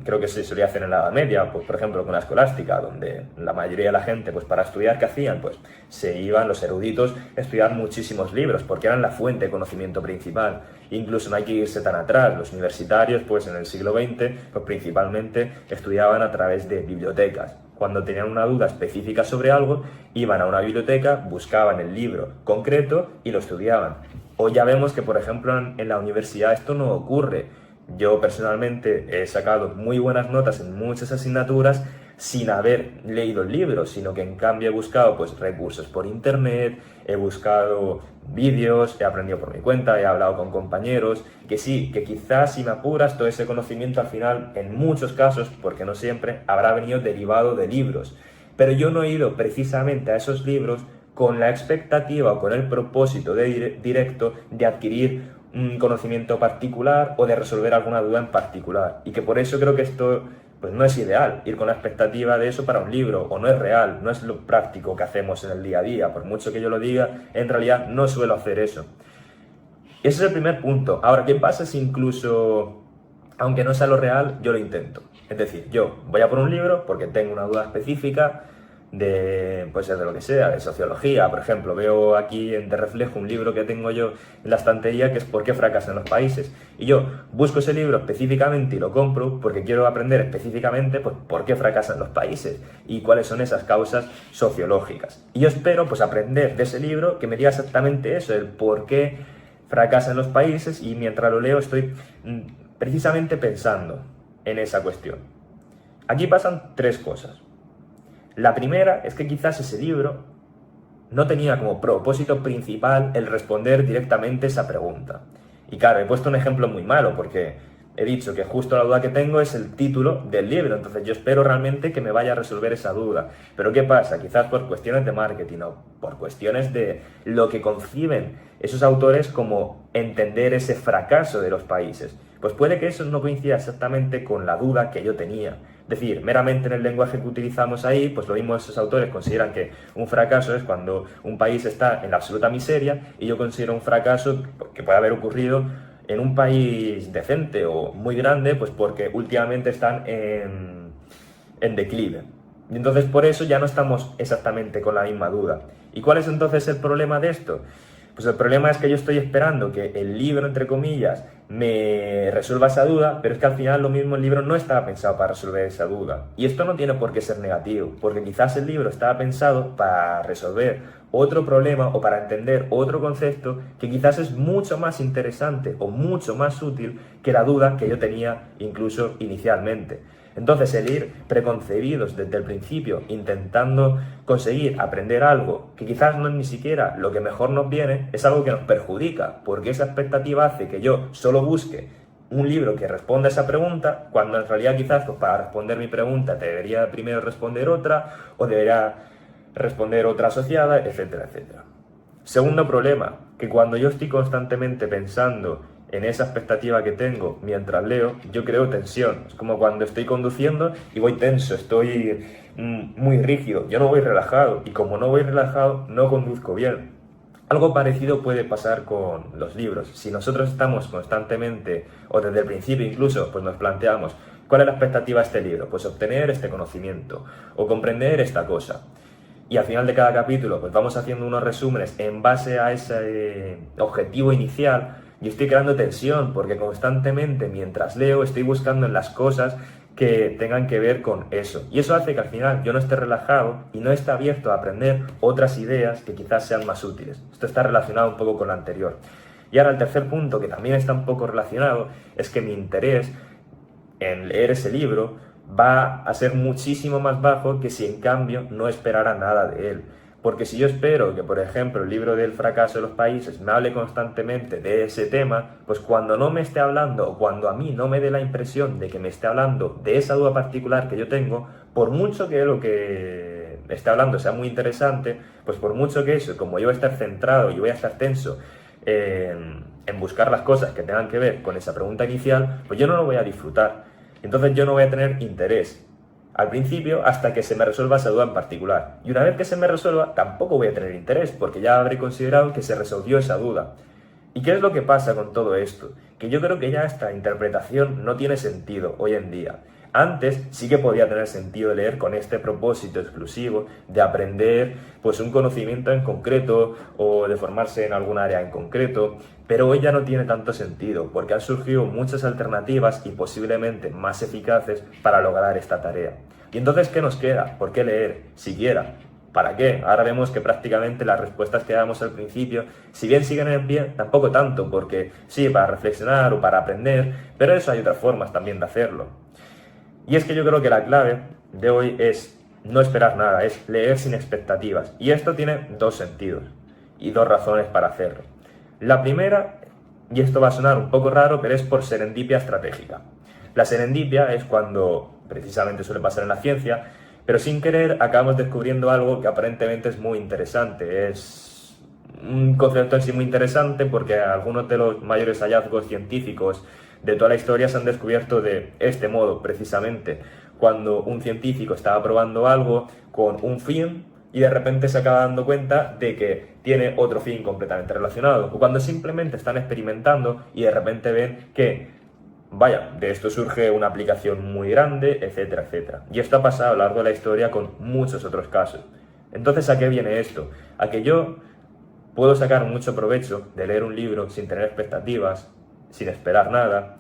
creo que se solía hacer en la Edad Media, pues por ejemplo con la escolástica, donde la mayoría de la gente, pues para estudiar, ¿qué hacían? Pues se iban los eruditos a estudiar muchísimos libros, porque eran la fuente de conocimiento principal. Incluso no hay que irse tan atrás, los universitarios, pues en el siglo XX, pues principalmente estudiaban a través de bibliotecas. Cuando tenían una duda específica sobre algo, iban a una biblioteca, buscaban el libro concreto y lo estudiaban. Hoy ya vemos que, por ejemplo, en la universidad esto no ocurre. Yo personalmente he sacado muy buenas notas en muchas asignaturas sin haber leído el libro, sino que en cambio he buscado pues, recursos por internet, he buscado vídeos, he aprendido por mi cuenta, he hablado con compañeros, que sí, que quizás si me apuras todo ese conocimiento al final, en muchos casos, porque no siempre, habrá venido derivado de libros. Pero yo no he ido precisamente a esos libros con la expectativa o con el propósito directo de adquirir un conocimiento particular o de resolver alguna duda en particular. Y que por eso creo que esto pues no es ideal, ir con la expectativa de eso para un libro, o no es real, no es lo práctico que hacemos en el día a día. Por mucho que yo lo diga, en realidad no suelo hacer eso. Ese es el primer punto. Ahora, ¿qué pasa si incluso, aunque no sea lo real, yo lo intento? Es decir, yo voy a por un libro porque tengo una duda específica, pues de lo que sea, de sociología, por ejemplo. Veo aquí de reflejo un libro que tengo yo en la estantería que es ¿Por qué fracasan los países? Y yo busco ese libro específicamente y lo compro porque quiero aprender específicamente pues, por qué fracasan los países y cuáles son esas causas sociológicas. Y yo espero pues aprender de ese libro que me diga exactamente eso, el por qué fracasan los países, y mientras lo leo estoy precisamente pensando en esa cuestión. Aquí pasan tres cosas. La primera es que quizás ese libro no tenía como propósito principal el responder directamente esa pregunta. Y claro, he puesto un ejemplo muy malo porque he dicho que justo la duda que tengo es el título del libro, entonces yo espero realmente que me vaya a resolver esa duda. Pero ¿qué pasa? Quizás por cuestiones de marketing o por cuestiones de lo que conciben esos autores como entender ese fracaso de los países. Pues puede que eso no coincida exactamente con la duda que yo tenía. Es decir, meramente en el lenguaje que utilizamos ahí, pues lo mismo esos autores consideran que un fracaso es cuando un país está en la absoluta miseria, y yo considero un fracaso que puede haber ocurrido en un país decente o muy grande, pues porque últimamente están en declive. Y entonces por eso ya no estamos exactamente con la misma duda. ¿Y cuál es entonces el problema de esto? Pues el problema es que yo estoy esperando que el libro, entre comillas, me resuelva esa duda, pero es que al final lo mismo, el libro no estaba pensado para resolver esa duda. Y esto no tiene por qué ser negativo, porque quizás el libro estaba pensado para resolver otro problema o para entender otro concepto que quizás es mucho más interesante o mucho más útil que la duda que yo tenía incluso inicialmente. Entonces, el ir preconcebidos desde el principio, intentando conseguir aprender algo que quizás no es ni siquiera lo que mejor nos viene, es algo que nos perjudica, porque esa expectativa hace que yo solo busque un libro que responda a esa pregunta, cuando en realidad quizás pues, para responder mi pregunta debería primero responder otra, o debería responder otra asociada, etcétera, etcétera. Segundo problema, que cuando yo estoy constantemente pensando en esa expectativa que tengo mientras leo, yo creo tensión. Es como cuando estoy conduciendo y voy tenso, estoy muy rígido, yo no voy relajado, y como no voy relajado, no conduzco bien. Algo parecido puede pasar con los libros. Si nosotros estamos constantemente, o desde el principio incluso, pues nos planteamos, ¿cuál es la expectativa de este libro? Pues obtener este conocimiento, o comprender esta cosa. Y al final de cada capítulo, pues vamos haciendo unos resúmenes en base a ese objetivo inicial. Yo estoy creando tensión porque constantemente mientras leo estoy buscando en las cosas que tengan que ver con eso. Y eso hace que al final yo no esté relajado y no esté abierto a aprender otras ideas que quizás sean más útiles. Esto está relacionado un poco con lo anterior. Y ahora el tercer punto, que también está un poco relacionado, es que mi interés en leer ese libro va a ser muchísimo más bajo que si en cambio no esperara nada de él. Porque si yo espero que, por ejemplo, el libro del fracaso de los países me hable constantemente de ese tema, pues cuando no me esté hablando, o cuando a mí no me dé la impresión de que me esté hablando de esa duda particular que yo tengo, por mucho que lo que esté hablando sea muy interesante, pues por mucho que eso, como yo voy a estar centrado y voy a estar tenso en buscar las cosas que tengan que ver con esa pregunta inicial, pues yo no lo voy a disfrutar. Entonces yo no voy a tener interés al principio hasta que se me resuelva esa duda en particular. Y una vez que se me resuelva, tampoco voy a tener interés, porque ya habré considerado que se resolvió esa duda. ¿Y qué es lo que pasa con todo esto? Que yo creo que ya esta interpretación no tiene sentido hoy en día. Antes sí que podía tener sentido leer con este propósito exclusivo de aprender pues un conocimiento en concreto o de formarse en algún área en concreto, pero hoy ya no tiene tanto sentido porque han surgido muchas alternativas y posiblemente más eficaces para lograr esta tarea. ¿Y entonces qué nos queda? ¿Por qué leer? Siquiera. ¿Para qué? Ahora vemos que prácticamente las respuestas que damos al principio, si bien siguen en pie, tampoco tanto, porque sí, para reflexionar o para aprender, pero eso hay otras formas también de hacerlo. Y es que yo creo que la clave de hoy es no esperar nada, es leer sin expectativas. Y esto tiene dos sentidos y dos razones para hacerlo. La primera, y esto va a sonar un poco raro, pero es por serendipia estratégica. La serendipia es cuando, precisamente suele pasar en la ciencia, pero sin querer acabamos descubriendo algo que aparentemente es muy interesante. Es un concepto en sí muy interesante porque algunos de los mayores hallazgos científicos de toda la historia se han descubierto de este modo, precisamente, cuando un científico estaba probando algo con un fin y de repente se acaba dando cuenta de que tiene otro fin completamente relacionado, o cuando simplemente están experimentando y de repente ven que Vaya, de esto surge una aplicación muy grande, etcétera, etcétera. Y esto ha pasado a lo largo de la historia con muchos otros casos. Entonces, ¿a qué viene esto? A que yo puedo sacar mucho provecho de leer un libro sin tener expectativas, sin esperar nada,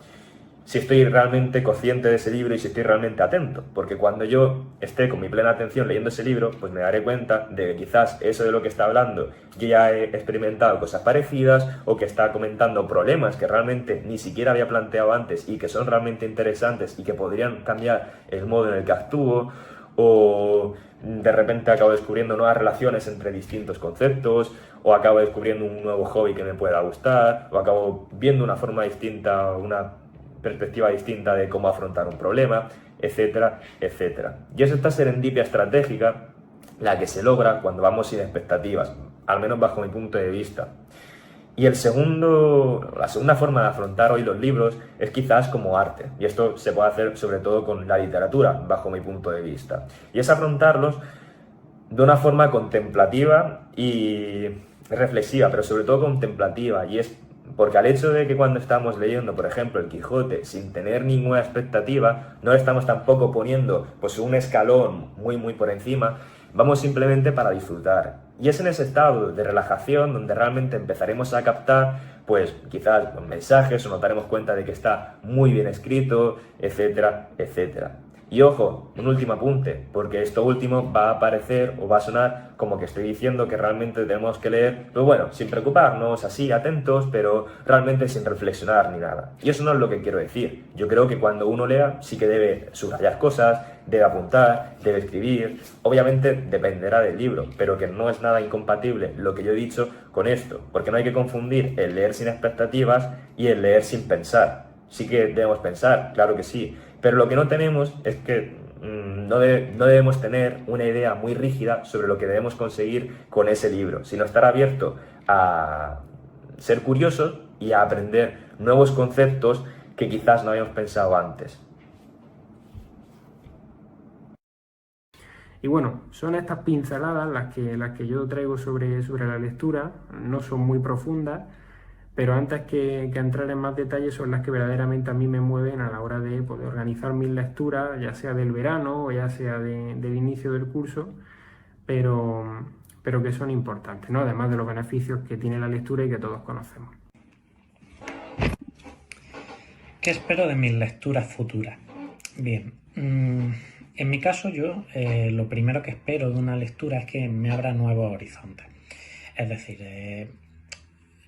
si estoy realmente consciente de ese libro y si estoy realmente atento. Porque cuando yo esté con mi plena atención leyendo ese libro, pues me daré cuenta de que quizás eso de lo que está hablando yo ya he experimentado cosas parecidas, o que está comentando problemas que realmente ni siquiera había planteado antes y que son realmente interesantes y que podrían cambiar el modo en el que actúo, o de repente acabo descubriendo nuevas relaciones entre distintos conceptos, o acabo descubriendo un nuevo hobby que me pueda gustar, o acabo viendo una forma distinta, una perspectiva distinta de cómo afrontar un problema, etcétera, etcétera. Y es esta serendipia estratégica la que se logra cuando vamos sin expectativas, al menos bajo mi punto de vista. Y la segunda forma de afrontar hoy los libros es quizás como arte, y esto se puede hacer sobre todo con la literatura, bajo mi punto de vista, y es afrontarlos de una forma contemplativa y reflexiva, pero sobre todo contemplativa, y es porque al hecho de que cuando estamos leyendo, por ejemplo, el Quijote, sin tener ninguna expectativa, no le estamos tampoco poniendo pues un escalón muy por encima, vamos simplemente para disfrutar. Y es en ese estado de relajación donde realmente empezaremos a captar, pues quizás los mensajes, o nos daremos cuenta de que está muy bien escrito, etcétera, etcétera. Y ojo, un último apunte, porque esto último va a parecer o va a sonar como que estoy diciendo que realmente tenemos que leer, pues bueno, sin preocuparnos, así, atentos, pero realmente sin reflexionar ni nada. Y eso no es lo que quiero decir. Yo creo que cuando uno lea sí que debe subrayar cosas, debe apuntar, debe escribir. Obviamente dependerá del libro, pero que no es nada incompatible lo que yo he dicho con esto, porque no hay que confundir el leer sin expectativas y el leer sin pensar. Sí que debemos pensar, claro que sí, pero lo que no tenemos es que no debemos tener una idea muy rígida sobre lo que debemos conseguir con ese libro, sino estar abierto a ser curiosos y a aprender nuevos conceptos que quizás no habíamos pensado antes. Y bueno, son estas pinceladas las que yo traigo sobre la lectura, no son muy profundas, pero antes que entrar en más detalles son las que verdaderamente a mí me mueven a la hora de poder organizar mis lecturas, ya sea del verano o ya sea del inicio del curso, pero que son importantes, ¿no? Además de los beneficios que tiene la lectura y que todos conocemos. ¿Qué espero de mis lecturas futuras? Bien, en mi caso yo lo primero que espero de una lectura es que me abra nuevos horizontes. Es decir,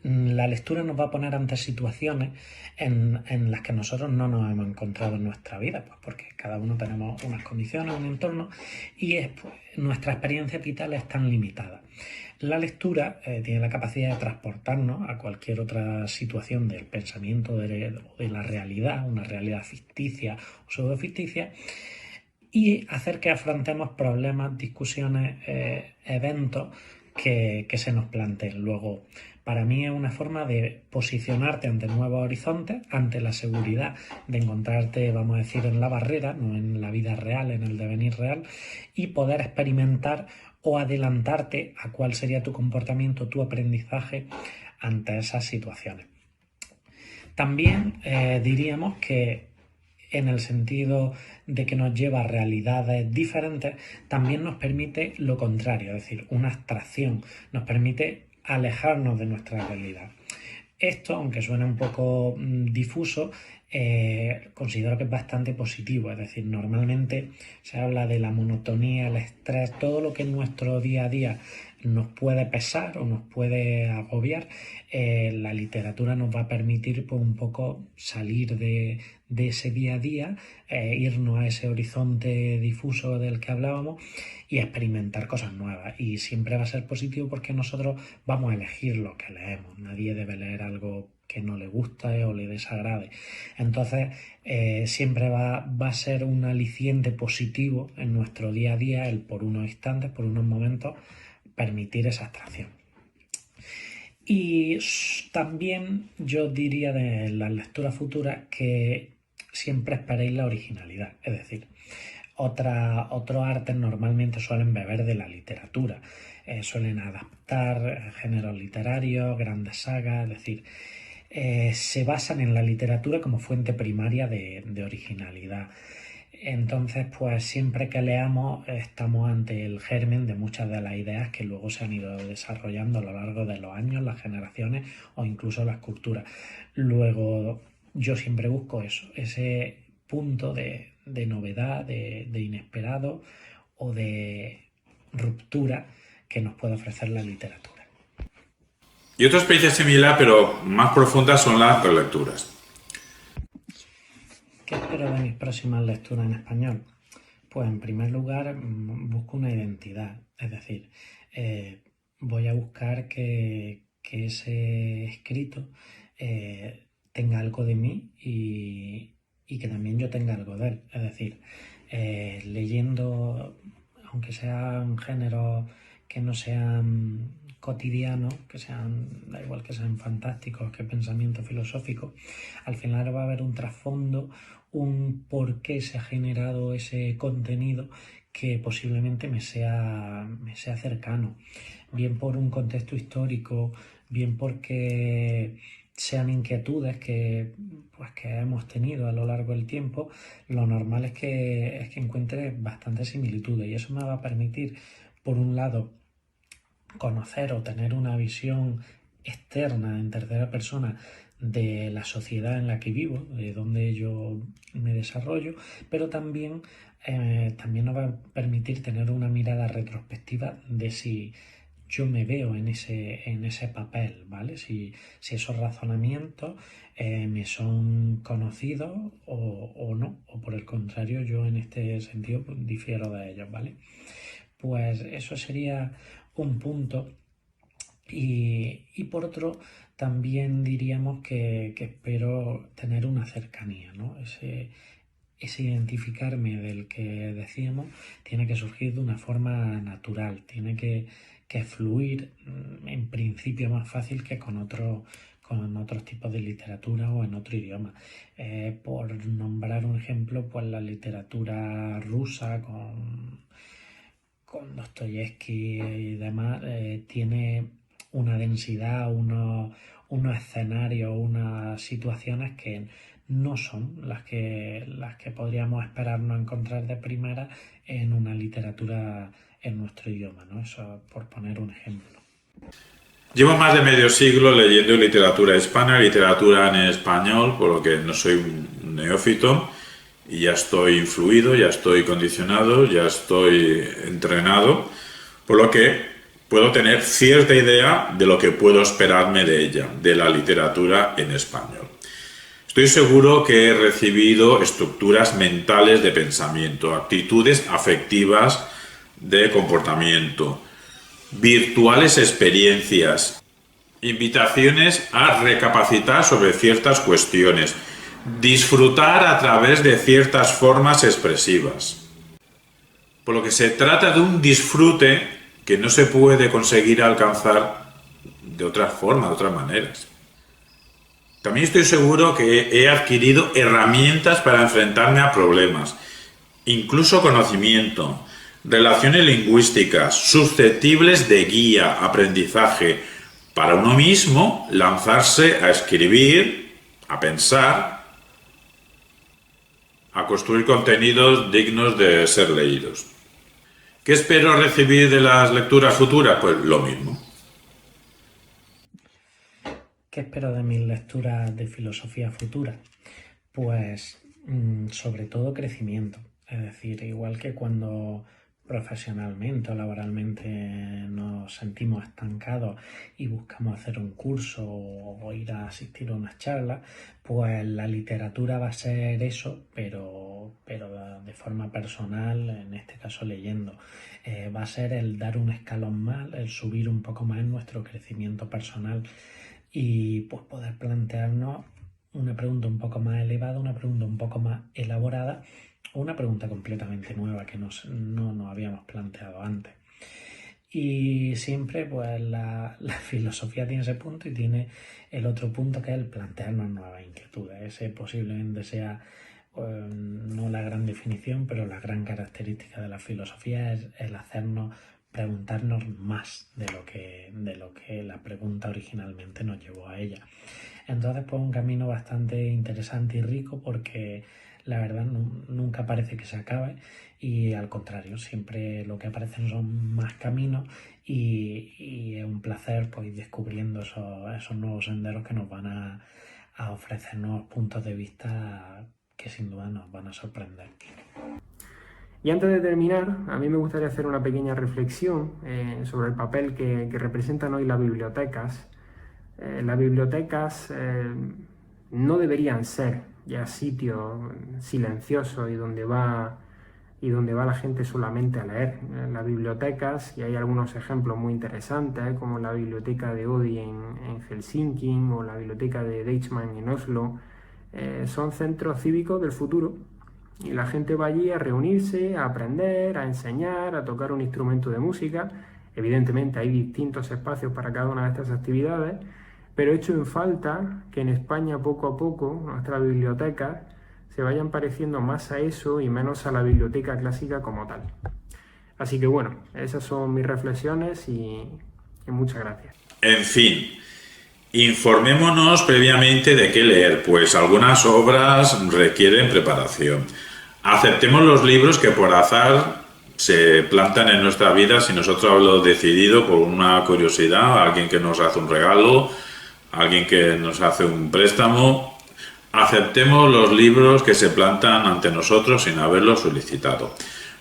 la lectura nos va a poner ante situaciones en las que nosotros no nos hemos encontrado en nuestra vida, pues porque cada uno tenemos unas condiciones, un entorno, y nuestra experiencia vital es tan limitada. La lectura tiene la capacidad de transportarnos a cualquier otra situación del pensamiento de la realidad, una realidad ficticia o pseudoficticia, y hacer que afrontemos problemas, discusiones, eventos que se nos planteen. Luego, para mí es una forma de posicionarte ante nuevos horizontes, ante la seguridad de encontrarte, vamos a decir, en la barrera, no en la vida real, en el devenir real, y poder experimentar o adelantarte a cuál sería tu comportamiento, tu aprendizaje ante esas situaciones. También diríamos que en el sentido de que nos lleva a realidades diferentes, también nos permite lo contrario, es decir, una abstracción, nos permite alejarnos de nuestra realidad. Esto, aunque suene un poco difuso, considero que es bastante positivo, es decir, normalmente se habla de la monotonía, el estrés, todo lo que en nuestro día a día nos puede pesar o nos puede agobiar. La literatura nos va a permitir pues, un poco salir de ese día a día, irnos a ese horizonte difuso del que hablábamos y experimentar cosas nuevas. Y siempre va a ser positivo porque nosotros vamos a elegir lo que leemos. Nadie debe leer algo que no le guste o le desagrade. Entonces, siempre va a ser un aliciente positivo en nuestro día a día el por unos instantes, por unos momentos, permitir esa abstracción. Y también yo diría de las lecturas futuras que siempre esperéis la originalidad, es decir, otros artes normalmente suelen beber de la literatura, suelen adaptar géneros literarios, grandes sagas, es decir, se basan en la literatura como fuente primaria de originalidad. Entonces, pues siempre que leamos estamos ante el germen de muchas de las ideas que luego se han ido desarrollando a lo largo de los años, las generaciones o incluso las culturas. Luego, yo siempre busco eso, ese punto de novedad, de inesperado o de ruptura que nos puede ofrecer la literatura. Y otra experiencia similar, pero más profunda, son las relecturas. ¿Qué espero de mis próximas lecturas en español? Pues en primer lugar busco una identidad, es decir, voy a buscar que ese escrito tenga algo de mí y que también yo tenga algo de él. Es decir, leyendo, aunque sean géneros que no sean cotidianos, da igual que sean fantásticos, que pensamiento filosófico, al final va a haber un trasfondo, un por qué se ha generado ese contenido que posiblemente me sea cercano, bien por un contexto histórico, bien porque sean inquietudes que hemos tenido a lo largo del tiempo. Lo normal es que encuentre bastantes similitudes y eso me va a permitir, por un lado, conocer o tener una visión externa en tercera persona de la sociedad en la que vivo, de donde yo me desarrollo, pero también nos va a permitir tener una mirada retrospectiva de si yo me veo en ese papel, ¿vale? Si esos razonamientos me son conocidos o no, o por el contrario, yo en este sentido pues, difiero de ellos, ¿vale? Pues eso sería un punto. Y por otro, también diríamos que espero tener una cercanía, ¿no? Ese identificarme del que decíamos tiene que surgir de una forma natural, tiene que fluir en principio más fácil que con otros tipos de literatura o en otro idioma. Por nombrar un ejemplo, pues la literatura rusa con Dostoyevsky y demás, tiene una densidad, unos escenarios, unas situaciones que no son las que podríamos esperarnos encontrar de primera en una literatura en nuestro idioma, ¿no? Eso por poner un ejemplo. Llevo más de medio siglo leyendo literatura hispana, literatura en español, por lo que no soy un neófito y ya estoy influido, ya estoy condicionado, ya estoy entrenado, por lo que puedo tener cierta idea de lo que puedo esperarme de ella, de la literatura en español. Estoy seguro que he recibido estructuras mentales de pensamiento, actitudes afectivas de comportamiento, virtuales experiencias, invitaciones a recapacitar sobre ciertas cuestiones, disfrutar a través de ciertas formas expresivas. Por lo que se trata de un disfrute que no se puede conseguir alcanzar de otras formas, de otras maneras. También estoy seguro que he adquirido herramientas para enfrentarme a problemas, incluso conocimiento, relaciones lingüísticas, susceptibles de guía, aprendizaje, para uno mismo lanzarse a escribir, a pensar, a construir contenidos dignos de ser leídos. ¿Qué espero recibir de las lecturas futuras? Pues lo mismo. ¿Qué espero de mis lecturas de filosofía futura? Pues sobre todo crecimiento. Es decir, igual que cuando profesionalmente o laboralmente nos sentimos estancados y buscamos hacer un curso o ir a asistir a unas charlas, pues la literatura va a ser eso, pero de forma personal, en este caso leyendo. Va a ser el dar un escalón más, el subir un poco más en nuestro crecimiento personal y pues poder plantearnos una pregunta un poco más elevada, una pregunta un poco más elaborada o una pregunta completamente nueva que no nos habíamos planteado antes. Y siempre pues la filosofía tiene ese punto y tiene el otro punto que es el plantearnos nuevas inquietudes. Ese posiblemente sea no la gran definición, pero la gran característica de la filosofía es el hacernos preguntarnos más de lo que la pregunta originalmente nos llevó a ella. Entonces, pues un camino bastante interesante y rico, porque la verdad nunca parece que se acabe, y al contrario, siempre lo que aparecen son más caminos, y es un placer pues ir descubriendo esos nuevos senderos que nos van a ofrecer nuevos puntos de vista que sin duda nos van a sorprender. Y antes de terminar, a mí me gustaría hacer una pequeña reflexión sobre el papel que representan hoy las bibliotecas. Las bibliotecas no deberían ser ya sitios silenciosos y donde va la gente solamente a leer. Las bibliotecas, y hay algunos ejemplos muy interesantes, como la biblioteca de Oddi en Helsinki o la biblioteca de Deichmann en Oslo, son centros cívicos del futuro. Y la gente va allí a reunirse, a aprender, a enseñar, a tocar un instrumento de música. Evidentemente hay distintos espacios para cada una de estas actividades, pero he hecho en falta que en España poco a poco nuestras bibliotecas se vayan pareciendo más a eso y menos a la biblioteca clásica como tal. Así que bueno, esas son mis reflexiones y muchas gracias. En fin, informémonos previamente de qué leer, pues algunas obras requieren preparación. Aceptemos los libros que por azar se plantan en nuestra vida si nosotros lo hemos decidido por una curiosidad, alguien que nos hace un regalo, alguien que nos hace un préstamo. Aceptemos los libros que se plantan ante nosotros sin haberlos solicitado.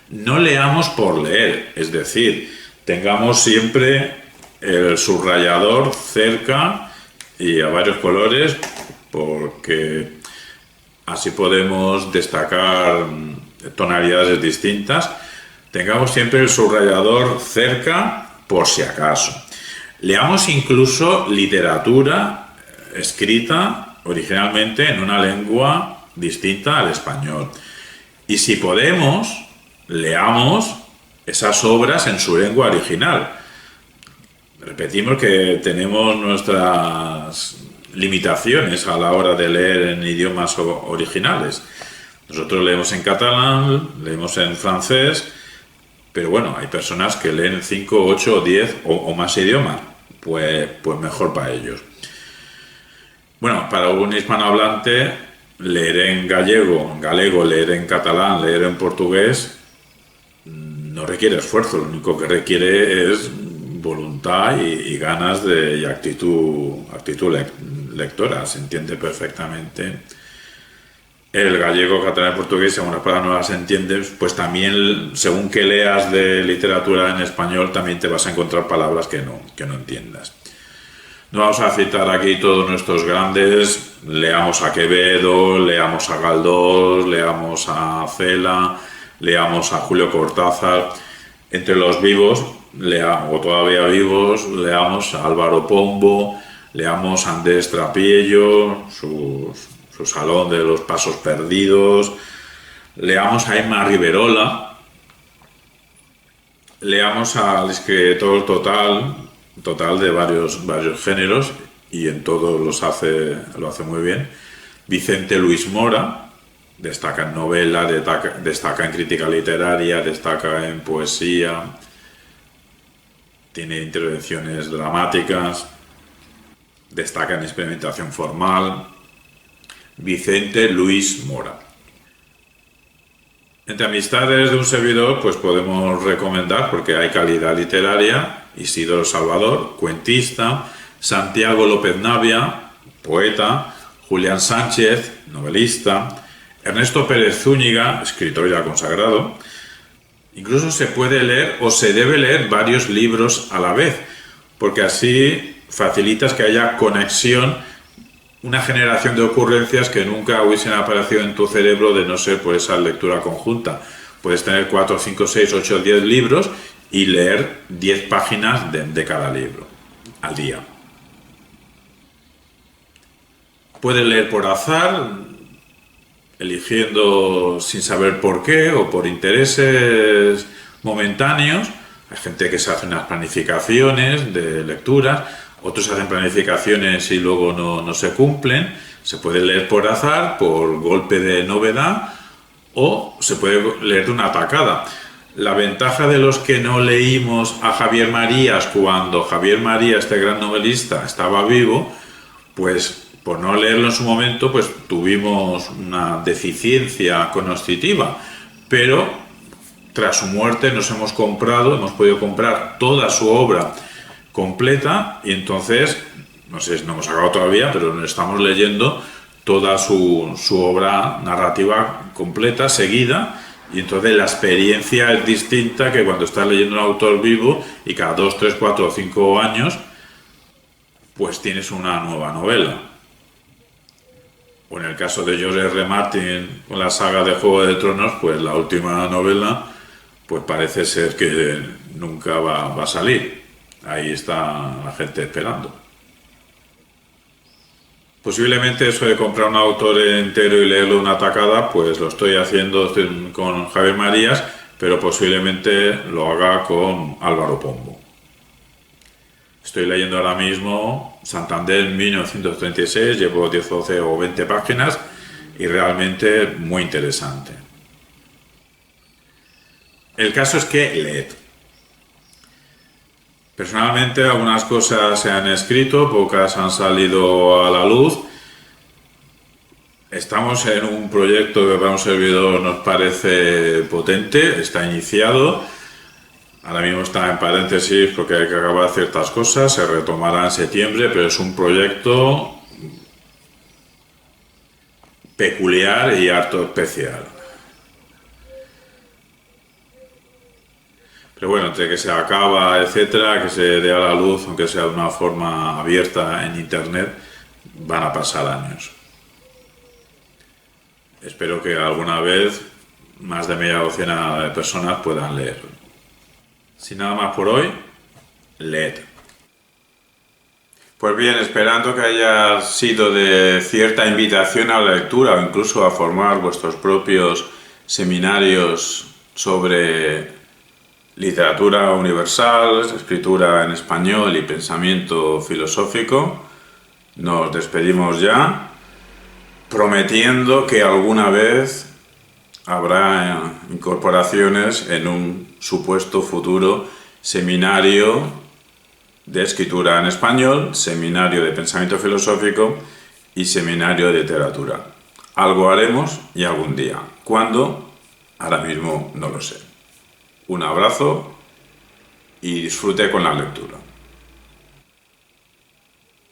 No leamos por leer, es decir, tengamos siempre el subrayador cerca y a varios colores, porque así podemos destacar tonalidades distintas. Tengamos siempre el subrayador cerca por si acaso. Leamos incluso literatura escrita originalmente en una lengua distinta al español. Y si podemos, leamos esas obras en su lengua original. Repetimos que tenemos nuestras limitaciones a la hora de leer en idiomas originales. Nosotros leemos en catalán, leemos en francés, pero bueno, hay personas que leen 5, 8, 10 o más idiomas, pues mejor para ellos. Bueno, para un hispanohablante, leer en galego, leer en catalán, leer en portugués, no requiere esfuerzo, lo único que requiere es voluntad y ganas y actitud lectora. Se entiende perfectamente el gallego, catalán y portugués. Según las palabras no las entiendes, pues también según que leas de literatura en español también te vas a encontrar palabras que no entiendas. No vamos a citar aquí todos nuestros grandes. Leamos a Quevedo, leamos a Galdós, leamos a Cela, leamos a Julio Cortázar. Entre los vivos, o todavía vivos, leamos a Álvaro Pombo, leamos a Andrés Trapiello, su Salón de los Pasos Perdidos, leamos a Emma Riverola, leamos al escritor total de varios géneros, y en todos lo hace muy bien, Vicente Luis Mora. Destaca en novela, destaca en crítica literaria, destaca en poesía, tiene intervenciones dramáticas, destaca en experimentación formal. Vicente Luis Mora. Entre amistades de un servidor, pues podemos recomendar, porque hay calidad literaria, Isidoro Salvador, cuentista, Santiago López Navia, poeta, Julián Sánchez, novelista, Ernesto Pérez Zúñiga, escritor ya consagrado. Incluso se puede leer o se debe leer varios libros a la vez, porque así facilitas que haya conexión, una generación de ocurrencias que nunca hubiesen aparecido en tu cerebro de no ser por esa lectura conjunta. Puedes tener 4, 5, 6, 8, 10 libros y leer 10 páginas de cada libro al día. Puedes leer por azar, eligiendo sin saber por qué o por intereses momentáneos. Hay gente que se hace unas planificaciones de lecturas, otros hacen planificaciones y luego no se cumplen. Se puede leer por azar, por golpe de novedad, o se puede leer de una tacada. La ventaja de los que no leímos a Javier Marías cuando Javier Marías, este gran novelista, estaba vivo, pues por no leerlo en su momento, pues tuvimos una deficiencia cognitiva, pero tras su muerte hemos podido comprar toda su obra completa y entonces, no sé si no hemos acabado todavía, pero estamos leyendo toda su obra narrativa completa, seguida, y entonces la experiencia es distinta que cuando estás leyendo un autor vivo y cada 2, 3, 4 o 5 años pues tienes una nueva novela. O en el caso de George R. Martin con la saga de Juego de Tronos, pues la última novela pues parece ser que nunca va a salir. Ahí está la gente esperando. Posiblemente eso de comprar un autor entero y leerlo de una tacada, pues lo estoy haciendo con Javier Marías, pero posiblemente lo haga con Álvaro Pombo. Estoy leyendo ahora mismo Santander 1936, llevo 10, 12 o 20 páginas y realmente muy interesante. El caso es que leed. Personalmente algunas cosas se han escrito, pocas han salido a la luz. Estamos en un proyecto que para un servidor nos parece potente, está iniciado. Ahora mismo está en paréntesis porque hay que acabar ciertas cosas, se retomará en septiembre, pero es un proyecto peculiar y harto especial. Pero bueno, entre que se acaba, etcétera, que se dé a la luz, aunque sea de una forma abierta en internet, van a pasar años. Espero que alguna vez más de media docena de personas puedan leerlo. Sin nada más por hoy, leed. Pues bien, esperando que haya sido de cierta invitación a la lectura o incluso a formar vuestros propios seminarios sobre literatura universal, escritura en español y pensamiento filosófico, nos despedimos ya, prometiendo que alguna vez habrá incorporaciones en un supuesto futuro seminario de escritura en español, seminario de pensamiento filosófico y seminario de literatura. Algo haremos y algún día. ¿Cuándo? Ahora mismo no lo sé. Un abrazo y disfrute con la lectura.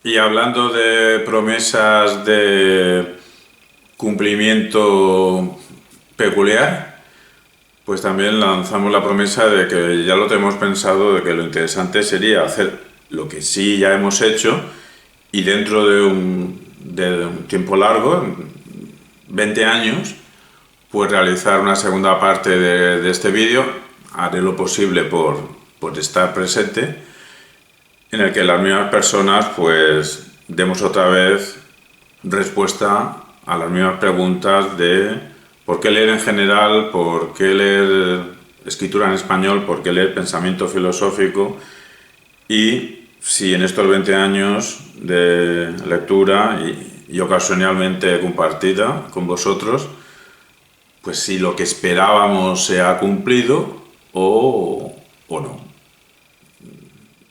Y hablando de promesas de cumplimiento peculiar, pues también lanzamos la promesa de que ya lo tenemos pensado, de que lo interesante sería hacer lo que sí ya hemos hecho y dentro de un tiempo largo, 20 años, pues realizar una segunda parte de este vídeo. Haré lo posible por estar presente, en el que las mismas personas pues demos otra vez respuesta a las mismas preguntas de por qué leer en general, por qué leer escritura en español, por qué leer pensamiento filosófico y si en estos 20 años de lectura y ocasionalmente compartida con vosotros, pues si lo que esperábamos se ha cumplido o no.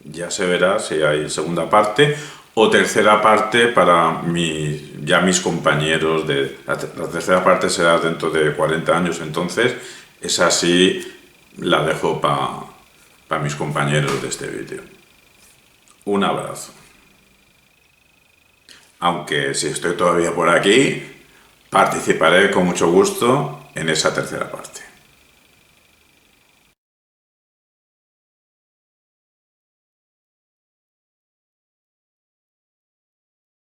Ya se verá si hay segunda parte o tercera parte para mis compañeros. La tercera parte será dentro de 40 años, entonces esa sí la dejo para mis compañeros de este vídeo. Un abrazo. Aunque si estoy todavía por aquí, participaré con mucho gusto en esa tercera parte.